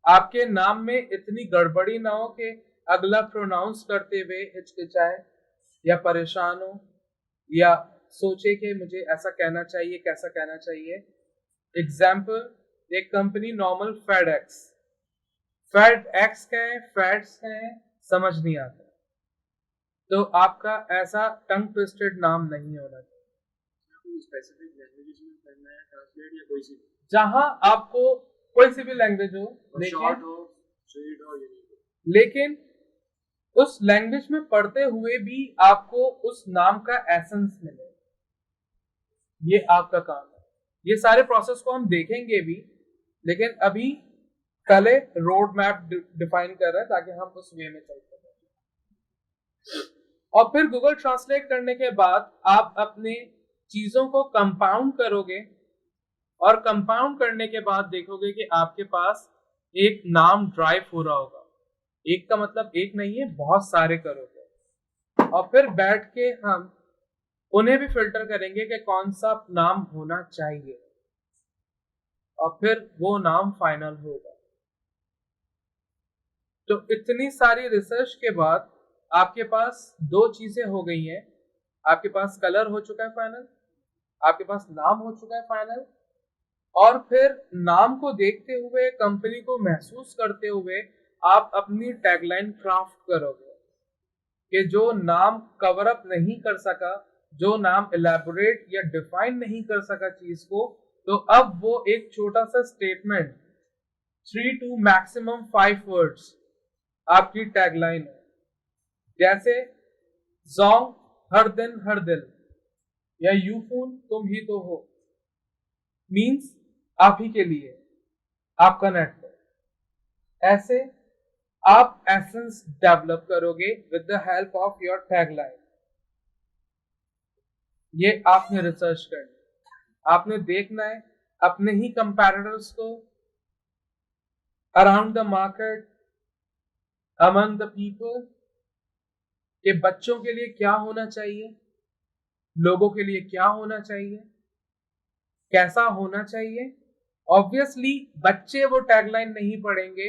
आपके नाम में इतनी गड़बड़ी ना हो कि अगला प्रोनाउंस करते हुए हिचकिचाए या परेशान हो या सोचे कि मुझे ऐसा कहना चाहिए कैसा कहना चाहिए। एग्जाम्पल, एक कंपनी नॉर्मल फेडेक्स, फेडेक्स क्या है, फेड्स क्या है, समझ नहीं आता, तो आपका ऐसा टंग ट्विस्टेड नाम नहीं होना चाहिए। स्पेसिफिक लैंग्वेजेस में करना है ट्रांसलेट या कोई सी जहां आपको कोई सी भी लैंग्वेज हो, शॉर्ट हो, स्वीट हो, यूनिक हो, लेकिन उस लैंग्वेज में पढ़ते हुए भी आपको उस नाम का एसेंस मिले, ये आपका काम है। ये सारे प्रोसेस को हम देखेंगे भी, लेकिन अभी पहले रोड मैप डिफाइन कर रहा है ताकि हम उस वे में चल सकें। और फिर गूगल ट्रांसलेट करने के बाद आप अपने चीजों को कंपाउंड करोगे, और कंपाउंड करने के बाद देखोगे कि आपके पास एक नाम ड्राइव हो रहा होगा। एक का मतलब एक नहीं है, बहुत सारे करोगे, और फिर बैठ के हम उन्हें भी फिल्टर करेंगे कि कौन सा नाम होना चाहिए, और फिर वो नाम फाइनल होगा। तो इतनी सारी रिसर्च के बाद आपके पास दो चीजें हो गई हैं, आपके पास कलर हो चुका है फाइनल, आपके पास नाम हो चुका है फाइनल, और फिर नाम को देखते हुए, कंपनी को महसूस करते हुए आप अपनी टैगलाइन क्राफ्ट करोगे कि जो नाम कवर अप नहीं कर सका, जो नाम इलेबोरेट या डिफाइन नहीं कर सका चीज को, तो अब वो एक छोटा सा स्टेटमेंट 3 to मैक्सिमम 5 वर्ड्स आपकी टैगलाइन है। जैसे जोंग हर दिन हर दिल, या यूफून तुम ही तो हो, मीन्स आप ही के लिए, आपका नेटवर्क। ऐसे आप एसेंस डेवलप करोगे with the help of your tagline. ये आपने रिसर्च करनी, आपने देखना है अपने ही कंपैरेटर्स को around the market, among the people, कि बच्चों के लिए क्या होना चाहिए, लोगों के लिए क्या होना चाहिए, कैसा होना चाहिए। ऑब्वियसली बच्चे वो टैगलाइन नहीं पढ़ेंगे,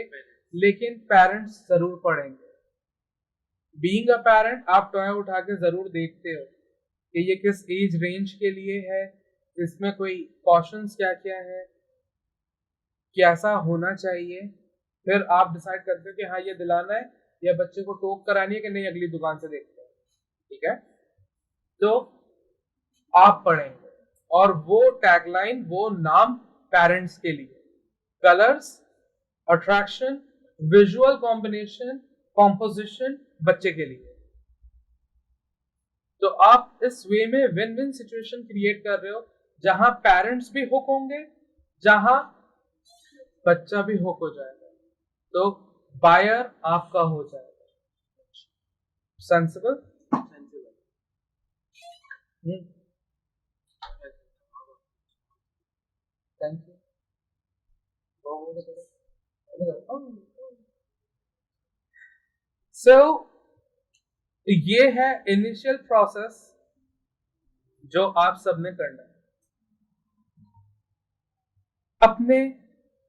लेकिन पेरेंट्स जरूर पढ़ेंगे। बीइंग अ पेरेंट आप टॉय उठा के जरूर देखते हो कि ये किस एज रेंज के लिए है, इसमें कोई कॉशंस क्या क्या है, कैसा होना चाहिए। फिर आप डिसाइड करते हो कि हाँ ये दिलाना है, या बच्चे को टोक करानी है कि नहीं अगली दुकान से देखते हैं, ठीक है। तो आप पढ़ेंगे, और वो टैगलाइन, वो नाम पेरेंट्स के लिए, colours, attraction, visual combination, composition बच्चे के लिए। तो आप इस वे में विन विन सिचुएशन क्रिएट कर रहे हो, जहां पेरेंट्स भी हुक होंगे, जहां बच्चा भी हुक हो जाएगा, तो बायर आपका हो जाएगा। सेंसिबल? Thank you. सो ये है इनिशियल प्रोसेस जो आप सबने करना है अपने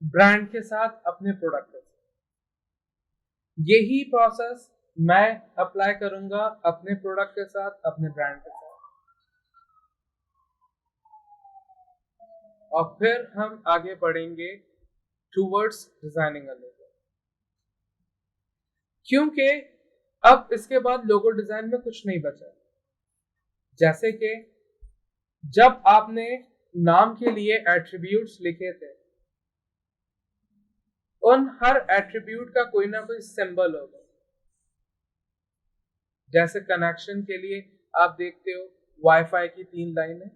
ब्रांड के साथ, अपने प्रोडक्ट के साथ। यही प्रोसेस मैं अप्लाई करूंगा अपने प्रोडक्ट के साथ, अपने ब्रांड के साथ, और फिर हम आगे बढ़ेंगे टूवर्ड्स डिजाइनिंग अ लोगो। क्योंकि अब इसके बाद लोगो डिजाइन में कुछ नहीं बचा। जैसे कि जब आपने नाम के लिए एट्रीब्यूट्स लिखे थे, उन हर एट्रीब्यूट का कोई ना कोई सिंबल होगा। जैसे कनेक्शन के लिए आप देखते हो वाईफाई की 3 लाइनें,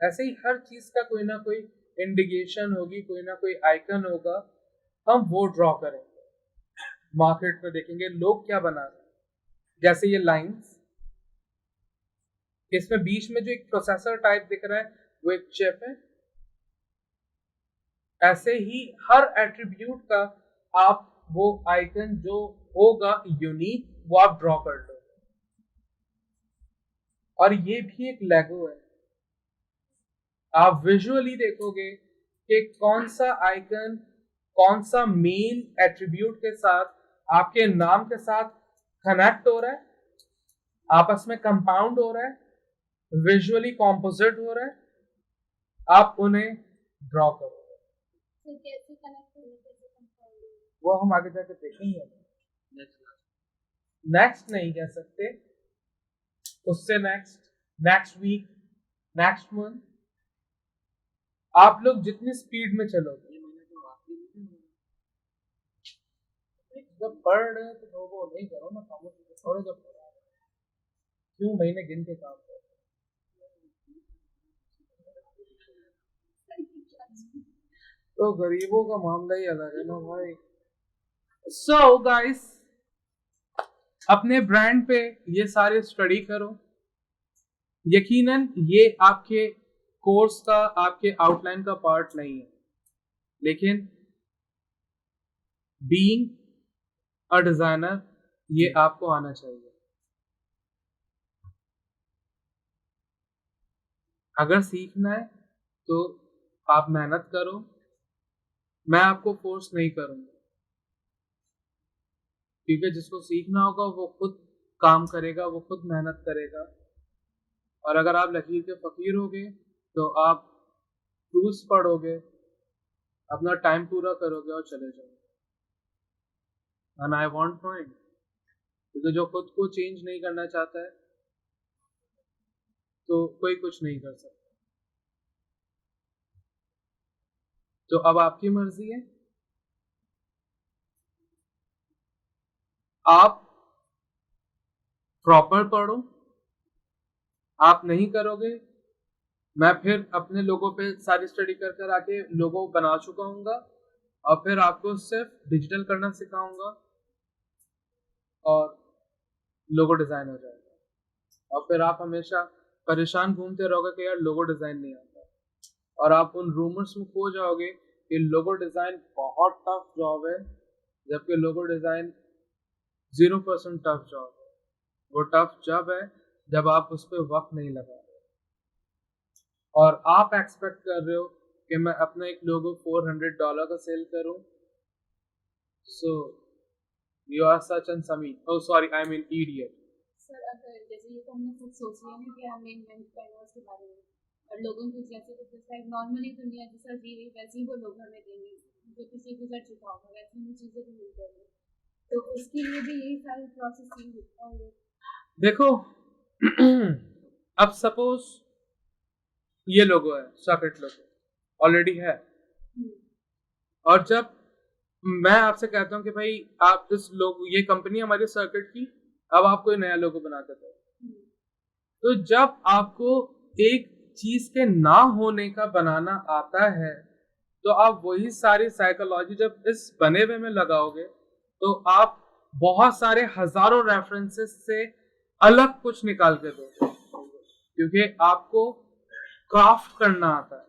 ऐसे ही हर चीज का कोई ना कोई इंडिकेशन होगी, कोई ना कोई आइकन होगा, हम वो ड्रॉ करेंगे। मार्केट में देखेंगे लोग क्या बना रहे हैं, जैसे ये लाइंस, इसमें बीच में जो एक प्रोसेसर टाइप दिख रहा है वो एक चिप है। ऐसे ही हर एट्रीब्यूट का आप वो आइकन जो होगा यूनिक वो आप ड्रॉ कर लो। और ये भी एक लेगो है। आप विजुअली देखोगे कि कौन सा आइकन कौन सा मेन एट्रीब्यूट के साथ आपके नाम के साथ कनेक्ट हो रहा है, आपस में कंपाउंड हो रहा है, विजुअली कॉम्पोजिट हो रहा है, आप उन्हें ड्रॉ करो। कैसे कनेक्ट होगा, कैसे कंपाउंड होगा? वो हम आगे जाके देखेंगे। नेक्स्ट नहीं कह सकते, उससे नेक्स्ट वीक, नेक्स्ट मंथ। आप लोग जितनी स्पीड में चलोगे, जब पढ़ रहे हो तो वो नहीं करो ना, खामोश थोड़े जब पढ़ा रहे क्यों महीने गिन के काम कर। तो गरीबों का मामला ही अलग है ना भाई। सो गाइस, अपने ब्रांड पे ये सारे स्टडी करो। यकीनन ये आपके कोर्स का, आपके आउटलाइन का पार्ट नहीं है, लेकिन बीइंग अ डिजाइनर ये आपको आना चाहिए। अगर सीखना है तो आप मेहनत करो, मैं आपको फोर्स नहीं करूंगा, क्योंकि जिसको सीखना होगा वो खुद काम करेगा, वो खुद मेहनत करेगा। और अगर आप लकीर के फकीर होगे तो आप टूल्स पढ़ोगे, अपना टाइम पूरा करोगे और चले जाओगे। एंड आई वांट पॉइंट, क्योंकि जो खुद को चेंज नहीं करना चाहता है तो कोई कुछ नहीं कर सकता। तो अब आपकी मर्जी है, आप प्रॉपर पढ़ो। आप नहीं करोगे, मैं फिर अपने लोगों पे सारी स्टडी कर कर आके लोगो बना चुका हूँगा और फिर आपको सिर्फ डिजिटल करना सिखाऊंगा और लोगो डिजाइन हो जाएगा। और फिर आप हमेशा परेशान घूमते रहोगे कि यार लोगो डिजाइन नहीं आता, और आप उन रूमर्स में खो जाओगे कि लोगो डिजाइन बहुत टफ जॉब है, जबकि लोगो डिजाइन 0% टफ जॉब है। वो टफ जॉब है जब आप उस पर वक्त नहीं लगा रहे और आप एक्सपेक्ट कर रहे हो कि मैं अपना एक लोगो $400 का सेल करूं। So you are such an समी, oh sorry, I mean idiot. Sir अगर जैसे ये तो हमने खुद सोच लिया ना कि हमें इन्वेंट करना है उसके बारे में, और लोगों को जैसे तो जैसे नॉर्मली दुनिया जैसा जी रही वैसे ही वो लोग हमें देंगे, जो किसी गुजर चुका होगा वैसे ही चीज़ें भी मिल जाएंगी। तो उसके लिए भी यही सारी प्रोसेस ही होता है। देखो अब सपोज ये लोगो है, सर्किट लोगो ऑलरेडी है, और जब मैं आपसे कहता हूँ कि भाई आप इस लोगो, ये कंपनी हमारी सर्किट की, अब आप कोई नया लोगो बना के दो, तो जब आपको एक चीज के ना होने का बनाना आता है तो आप वही सारी साइकोलॉजी जब इस बने हुए में लगाओगे तो आप बहुत सारे हजारों रेफरेंसेस से अलग कुछ निकाल के दो, क्योंकि आपको क्राफ्ट करना आता है,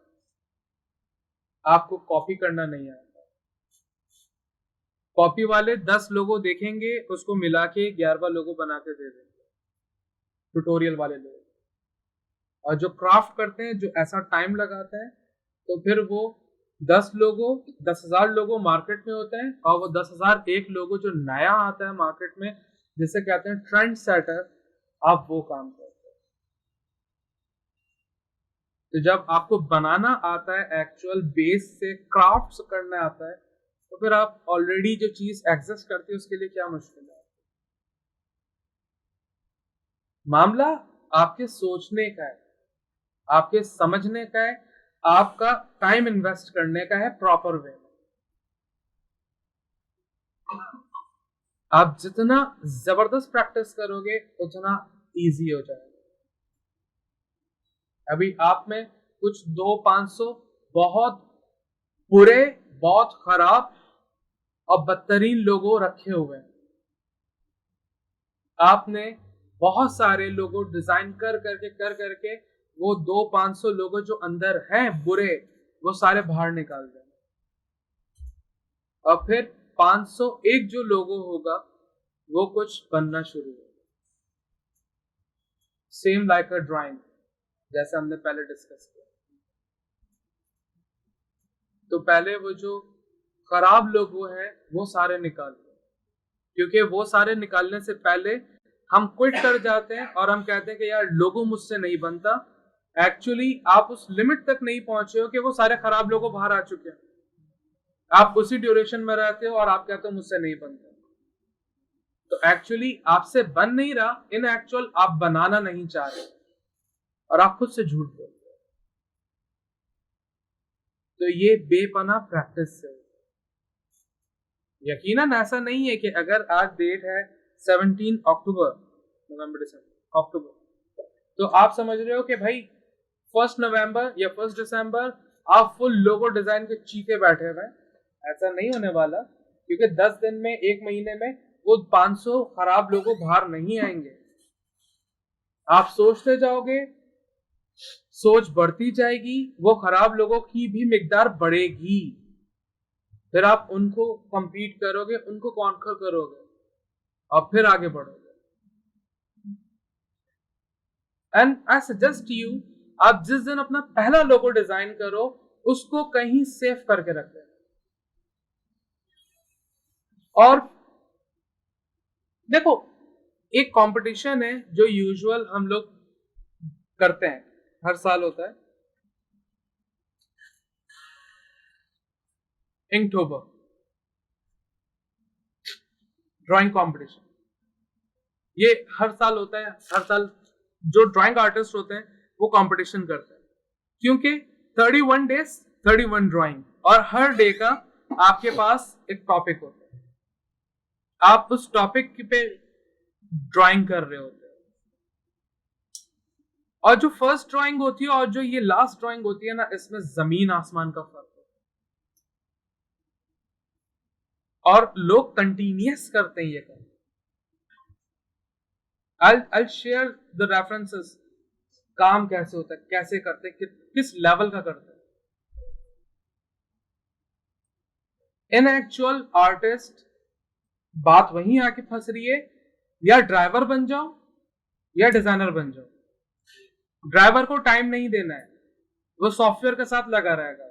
आपको कॉपी करना नहीं आता। कॉपी वाले 10 लोगों देखेंगे, उसको मिला के 11वां लोगो बना के दे देंगे, ट्यूटोरियल वाले लोग। और जो क्राफ्ट करते हैं, जो ऐसा टाइम लगाते हैं, तो फिर वो 10,000 लोगों मार्केट में होते हैं, और वो 10,001 लोगों जो नया आता है मार्केट में, जिसे कहते हैं ट्रेंड सेटर, आप वो काम करते हैं। तो जब आपको बनाना आता है, एक्चुअल बेस से क्राफ्ट्स करना आता है, तो फिर आप ऑलरेडी जो चीज एग्जिस्ट करती है उसके लिए क्या मुश्किल है। मामला आपके सोचने का है, आपके समझने का है, आपका टाइम इन्वेस्ट करने का है प्रॉपर वे में। आप जितना जबरदस्त प्रैक्टिस करोगे उतना इजी हो जाएगा। अभी आप में कुछ 200-500 बहुत बुरे, बहुत खराब और बदतरीन लोगों रखे हुए हैं। आपने बहुत सारे लोगों डिजाइन कर करके वो 200-500 लोग जो अंदर हैं बुरे, वो सारे बाहर निकाल देना, और फिर 501 जो लोगों होगा वो कुछ बनना शुरू होगा। सेम लाइक अ ड्राइंग, जैसे हमने पहले डिस्कस किया। तो पहले वो जो खराब लोग हैं वो सारे निकाल दो, क्योंकि वो सारे निकालने से पहले हम क्विट कर जाते हैं और हम कहते हैं कि यार लोगों मुझसे नहीं बनता। एक्चुअली आप उस लिमिट तक नहीं पहुंचे हो कि वो सारे खराब लोगों बाहर आ चुके हैं, आप उसी ड्यूरेशन में रहते हो और आप कहते हो मुझसे नहीं बनता। तो एक्चुअली आपसे बन नहीं रहा, इन एक्चुअल आप बनाना नहीं चाह रहे और आप खुद से झूठ बोलते हो। तो ये बेपना प्रैक्टिस है। यकीनन ऐसा नहीं है कि अगर आज डेट है 17 अक्टूबर, नवंबर दिसंबर अक्टूबर, तो आप समझ रहे हो कि भाई 1 नवंबर या 1 दिसंबर आप फुल लोगो डिजाइन के चीते बैठे हुए। ऐसा नहीं होने वाला, क्योंकि 10 दिन में, 1 महीने में वो 500 खराब लोगों बाहर नहीं आएंगे। आप सोचते जाओगे, सोच बढ़ती जाएगी, वो खराब लोगों की भी मिकदार बढ़ेगी, फिर आप उनको कंपीट करोगे, उनको कॉन्कर करोगे और फिर आगे बढ़ोगे। एंड आई सजेस्ट यू, आप जिस दिन अपना पहला लोगो डिजाइन करो उसको कहीं सेव करके रख देना। और देखो, एक कंपटीशन है जो यूजुअल हम लोग करते हैं, हर साल होता है, इनटोबर ड्राइंग कंपटीशन। ये हर साल होता है, हर साल जो ड्राइंग आर्टिस्ट होते हैं वो कंपटीशन करते हैं, क्योंकि 31 डेज 31 ड्राइंग, और हर डे का आपके पास एक टॉपिक होता है, आप उस टॉपिक पे ड्राइंग कर रहे होते हैं। और जो फर्स्ट ड्राइंग होती है और जो ये लास्ट ड्राइंग होती है ना, इसमें जमीन आसमान का फर्क है। और लोग कंटिन्यूअस करते हैं ये काम। I'll share the references, काम कैसे होता है, कैसे करते हैं, किस लेवल का करते हैं। इन एक्चुअल आर्टिस्ट बात वहीं आके फंस रही है, या ड्राइवर बन जाओ या डिजाइनर बन जाओ। ड्राइवर को टाइम नहीं देना है, वो सॉफ्टवेयर के साथ लगा रहेगा।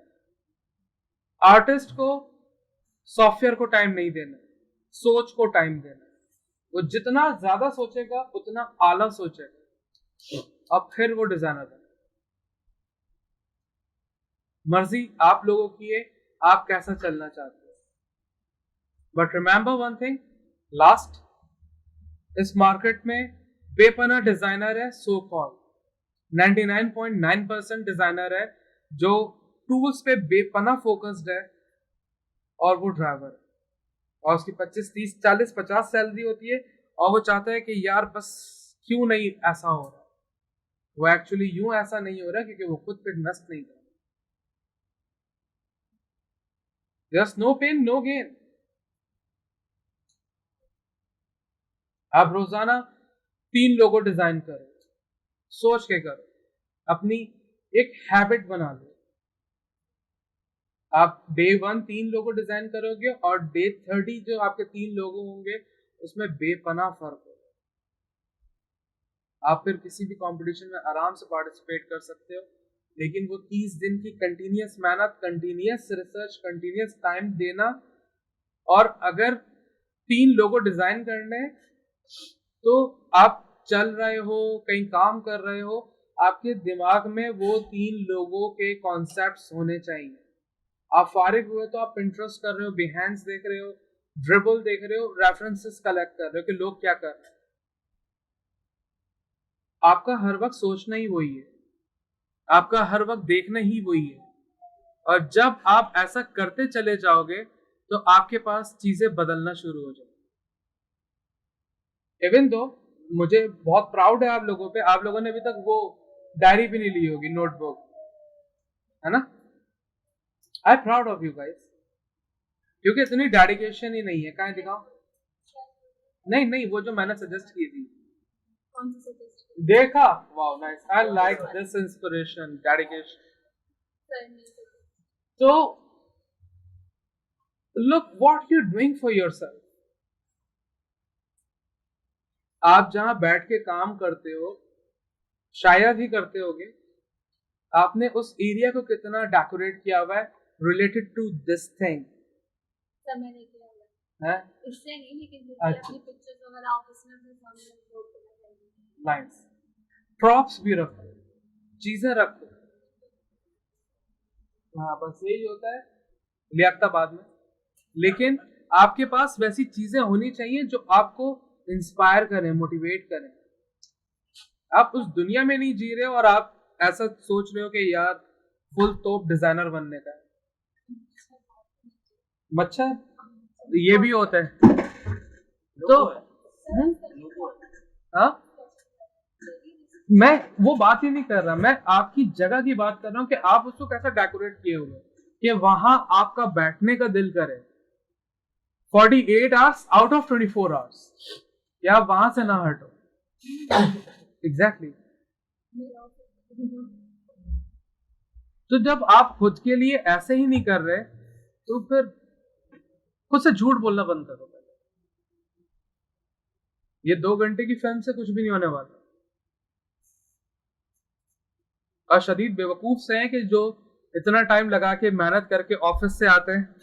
आर्टिस्ट को सॉफ्टवेयर को टाइम नहीं देना, सोच को टाइम देना। वो जितना ज्यादा सोचेगा उतना आला सोचेगा, अब फिर वो डिजाइनर बने। मर्जी आप लोगों की है, आप कैसा चलना चाहते हो। But remember one thing, last, इस मार्केट में बेपना डिजाइनर है, सो कॉल्ड 99.9% डिजाइनर है जो टूल्स पे बेपना फोकस्ड है, और वो ड्राइवर है, और उसकी 25, 30, 40, 50 सैलरी होती है, और वो चाहता है कि यार बस क्यों नहीं ऐसा हो रहा। वो एक्चुअली यूं ऐसा नहीं हो रहा क्योंकि वो खुद पे इन्वेस्ट नहीं कर रहा। There's no pain, no gain। आप रोजाना 3 लोगो डिजाइन करो, सोच के करो, अपनी एक हैबिट बना लो। आप डे 1 3 लोगो डिजाइन करोगे और डे 30 जो आपके 3 लोगो होंगे उसमें बेपना फर्क होगा। आप फिर किसी भी कंपटीशन में आराम से पार्टिसिपेट कर सकते हो, लेकिन वो 30 दिन की कंटिन्यूअस मेहनत, कंटिन्यूअस रिसर्च, कंटिन्यूअस टाइम देना, और अगर 3 लोगो डिजाइन करने तो आप चल रहे हो, कहीं काम कर रहे हो, आपके दिमाग में वो 3 लोगों के कॉन्सेप्ट्स होने चाहिए। आप फारिग हुए तो आप पिंटरेस्ट कर रहे हो, बिहेंस देख रहे हो, ड्रिबल देख रहे हो, रेफरेंसेस कलेक्ट कर रहे हो कि लोग क्या कर रहे हैं। आपका हर वक्त सोचना ही वही है, आपका हर वक्त देखना ही वही है, और जब आप ऐसा करते चले जाओगे तो आपके पास चीजें बदलना शुरू हो जाएगी। इवन दो मुझे बहुत प्राउड है आप लोगों पे, आप लोगों ने अभी तक वो डायरी भी नहीं ली होगी, नोटबुक, है ना। I am proud of you guys, क्योंकि इतनी डेडिकेशन ही नहीं है। कहाँ दिखाओ, नहीं, वो जो मैंने सजेस्ट की थी, कौन सी सजेस्ट देखा, wow nice, I like this inspiration, dedication. Sir नहीं तो So look what you're doing for yourself. आप जहां बैठ के काम करते हो, शायद ही करते होगे, आपने उस एरिया को कितना डेकोरेट किया हुआ है related to this thing sir मैंने किया हुआ है। है. इससे नहीं, लेकिन फिर भी अच्छा. अपनी पिक्चर्स वगैरह ऑफिस में अपने सामने अपलोड करना चाहिए। नाइस. प्रॉप्स भी रखो, चीजें रखो. हाँ बस यही होता है, लियाकता बाद में. लेकिन आपके पास वैसी चीजें होनी चाहिए जो आपको इंस्पायर करें, मोटिवेट करें. आप उस दुनिया में नहीं जी रहे हो और आप ऐसा सोच रहे हो कि यार फुल टॉप डिजाइनर बनने का है. मच्छर ये भी होता है. तो हाँ, मैं वो बात ही नहीं कर रहा, मैं आपकी जगह की बात कर रहा हूँ कि आप उसको कैसा डेकोरेट किए हुए कि वहां आपका बैठने का दिल करे 48 आवर्स आउट ऑफ 24 आवर्स, या आप वहां से ना हटो. एग्जैक्टली. तो जब आप खुद के लिए ऐसे ही नहीं कर रहे तो फिर खुद से झूठ बोलना बंद करो. ये 2 घंटे की फिल्म से कुछ भी नहीं होने वाला. और शदीद बेवकूफ से हैं कि जो इतना टाइम लगा के मेहनत करके ऑफिस से आते हैं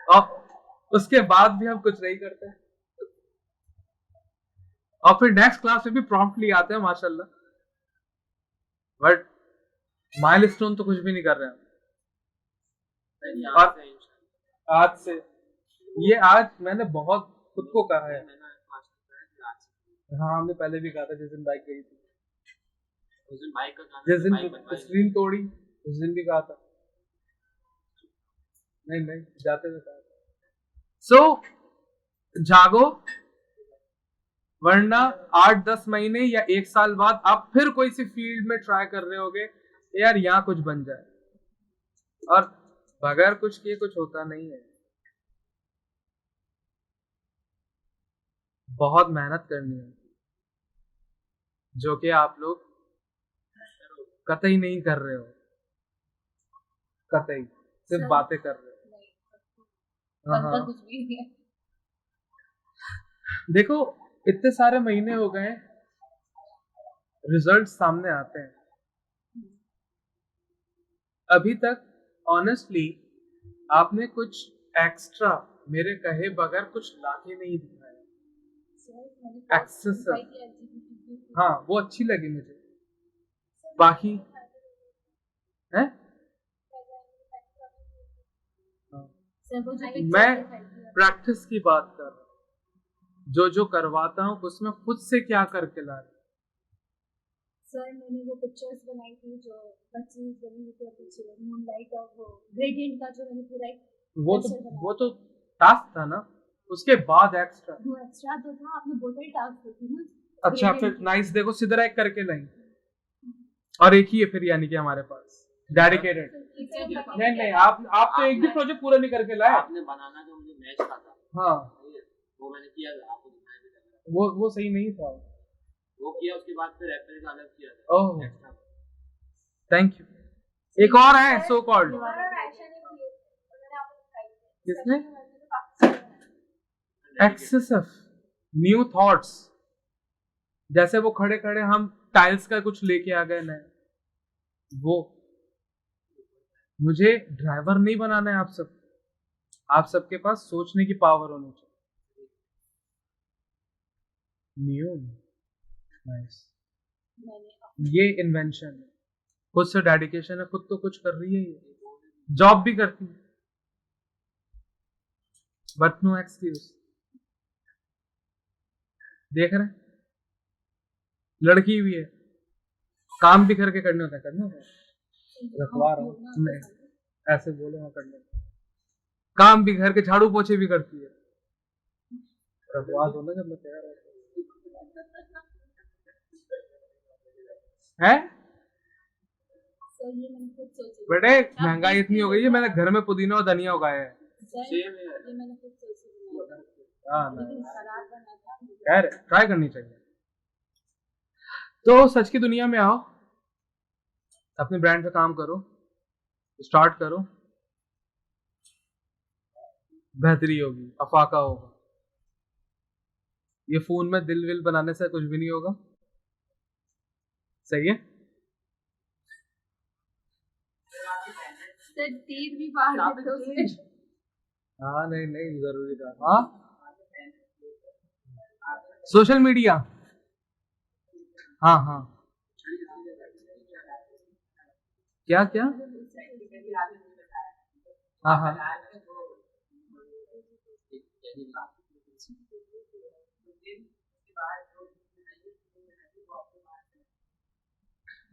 और उसके बाद भी हम कुछ नहीं करते और फिर नेक्स्ट क्लास में भी प्रॉम्प्टली आते हैं माशाल्लाह, बट माइलस्टोन तो कुछ भी नहीं कर रहे हैं. और आज से ये आज मैंने बहुत खुद को कहा है. हाँ हमने पहले भी कहा था जिस दिन बाइक गई थी, जिस दिन स्क्रीन तोड़ी उस दिन भी कहा था. नहीं जाते हुए कहा था. सो जागो, वरना 8-10 महीने या 1 साल बाद आप फिर कोई सी फील्ड में ट्राई कर रहे होगे यार यहाँ कुछ बन जाए, और बगैर कुछ किए कुछ होता नहीं है. बहुत मेहनत करनी है जो कि आप लोग कतई नहीं कर रहे हो, कतई सिर्फ बातें कर रहे हो. हाँ. कुछ भी नहीं है. देखो इतने सारे महीने हो गए, रिजल्ट सामने आते हैं. अभी तक ऑनेस्टली आपने कुछ एक्स्ट्रा मेरे कहे बगैर कुछ लाके नहीं दिखाया. एक्सेस, हाँ वो अच्छी लगी मुझे. बाकी है मैं प्रैक्टिस की बात कर रहा हूँ, जो करवाता हूँ उसमें खुद से क्या करके ला रहा. सर मैंने वो पिक्चर्स बनाई थी जो बच्ची बनी हुई थी पीछे मूनलाइट और वो ग्रेडियंट का जो मैंने पूरा एक वो तो टास्क था ना, उसके बाद एक्स्ट्रा वो एक्स्ट्रा तो था. आपने बोतल टास्क की ना. अच्छा फिर नाइस. देखो सीधा एक करके लाई और एक ही है फिर, यानी कि हमारे पास डेडिकेटेड. नहीं आप तो एक भी प्रोजेक्ट पूरा नहीं करके लाए. आपने बनाना जो मुझे मैच का था, हाँ वो मैंने किया, आपको दिखाया भी था. वो सही नहीं था. वो किया, उसके बाद फिर एप्पल का अलग किया था. Oh thank you. एक और है सो कॉल्ड. किसने? Excessive new thoughts. जैसे वो खड़े खड़े हम टाइल्स का कुछ लेके आ गए नए, वो मुझे ड्राइवर नहीं बनाना है. आप सबके पास सोचने की पावर होनी चाहिए. New nice. ये इन्वेंशन है, खुद से डेडिकेशन है, खुद तो कुछ कर रही है, जॉब भी करती है, बट नो एक्सक्यूज. देख रहे हैं लड़की भी है, काम भी करके करने होता है, रखवा रहा हूँ नहीं, ऐसे बोलो हाँ करने. काम भी घर के झाड़ू पोछे भी करती है, रखवा दो ना जब मैं तैयार होता है. बेटे महंगाई इतनी हो गई है, मैंने घर में पुदीना और धनिया उगाया है. हाँ ट्राई करनी चाहिए. तो सच की दुनिया में आओ, अपने ब्रांड पे काम करो, स्टार्ट करो, बेहतरी होगी, अफाका होगा। ये फोन में दिल विल बनाने से कुछ भी नहीं होगा। सही है। सर तीर भी फाड़ देते हो उसमें। हाँ नहीं नहीं जरूरी था। हाँ सोशल मीडिया, हाँ हाँ क्या क्या, हाँ हाँ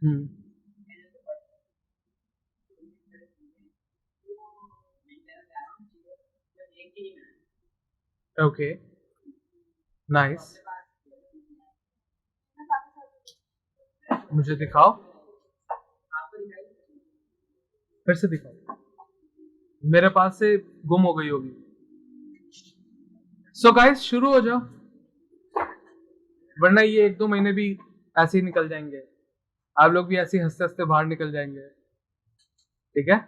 हम्म ओके नाइस, मुझे दिखाओ, फिर से दिखाओ, मेरे पास से गुम हो गई होगी। सो गाइस शुरू हो जाओ, वरना ये 1-2 महीने भी ऐसे ही निकल जाएंगे, आप लोग भी ऐसे ही हंसते हंसते बाहर निकल जाएंगे। ठीक है,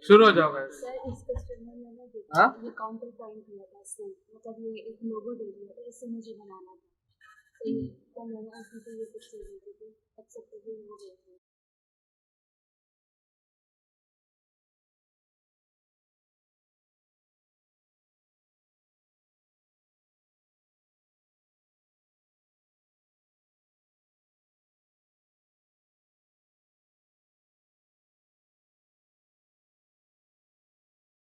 शुरू हो जाओ गाइस। सर इस कस्टमर में ना देखा हाँ ये काउंटर पॉइंट हुआ था इससे, मतलब ये एक लोगो दे दिया था, इससे मुझे बनाना था। तो ये तो मैंने ऐसे तो ये कुछ चाहिए थी, एक्सेप्टेबल हो गए थे।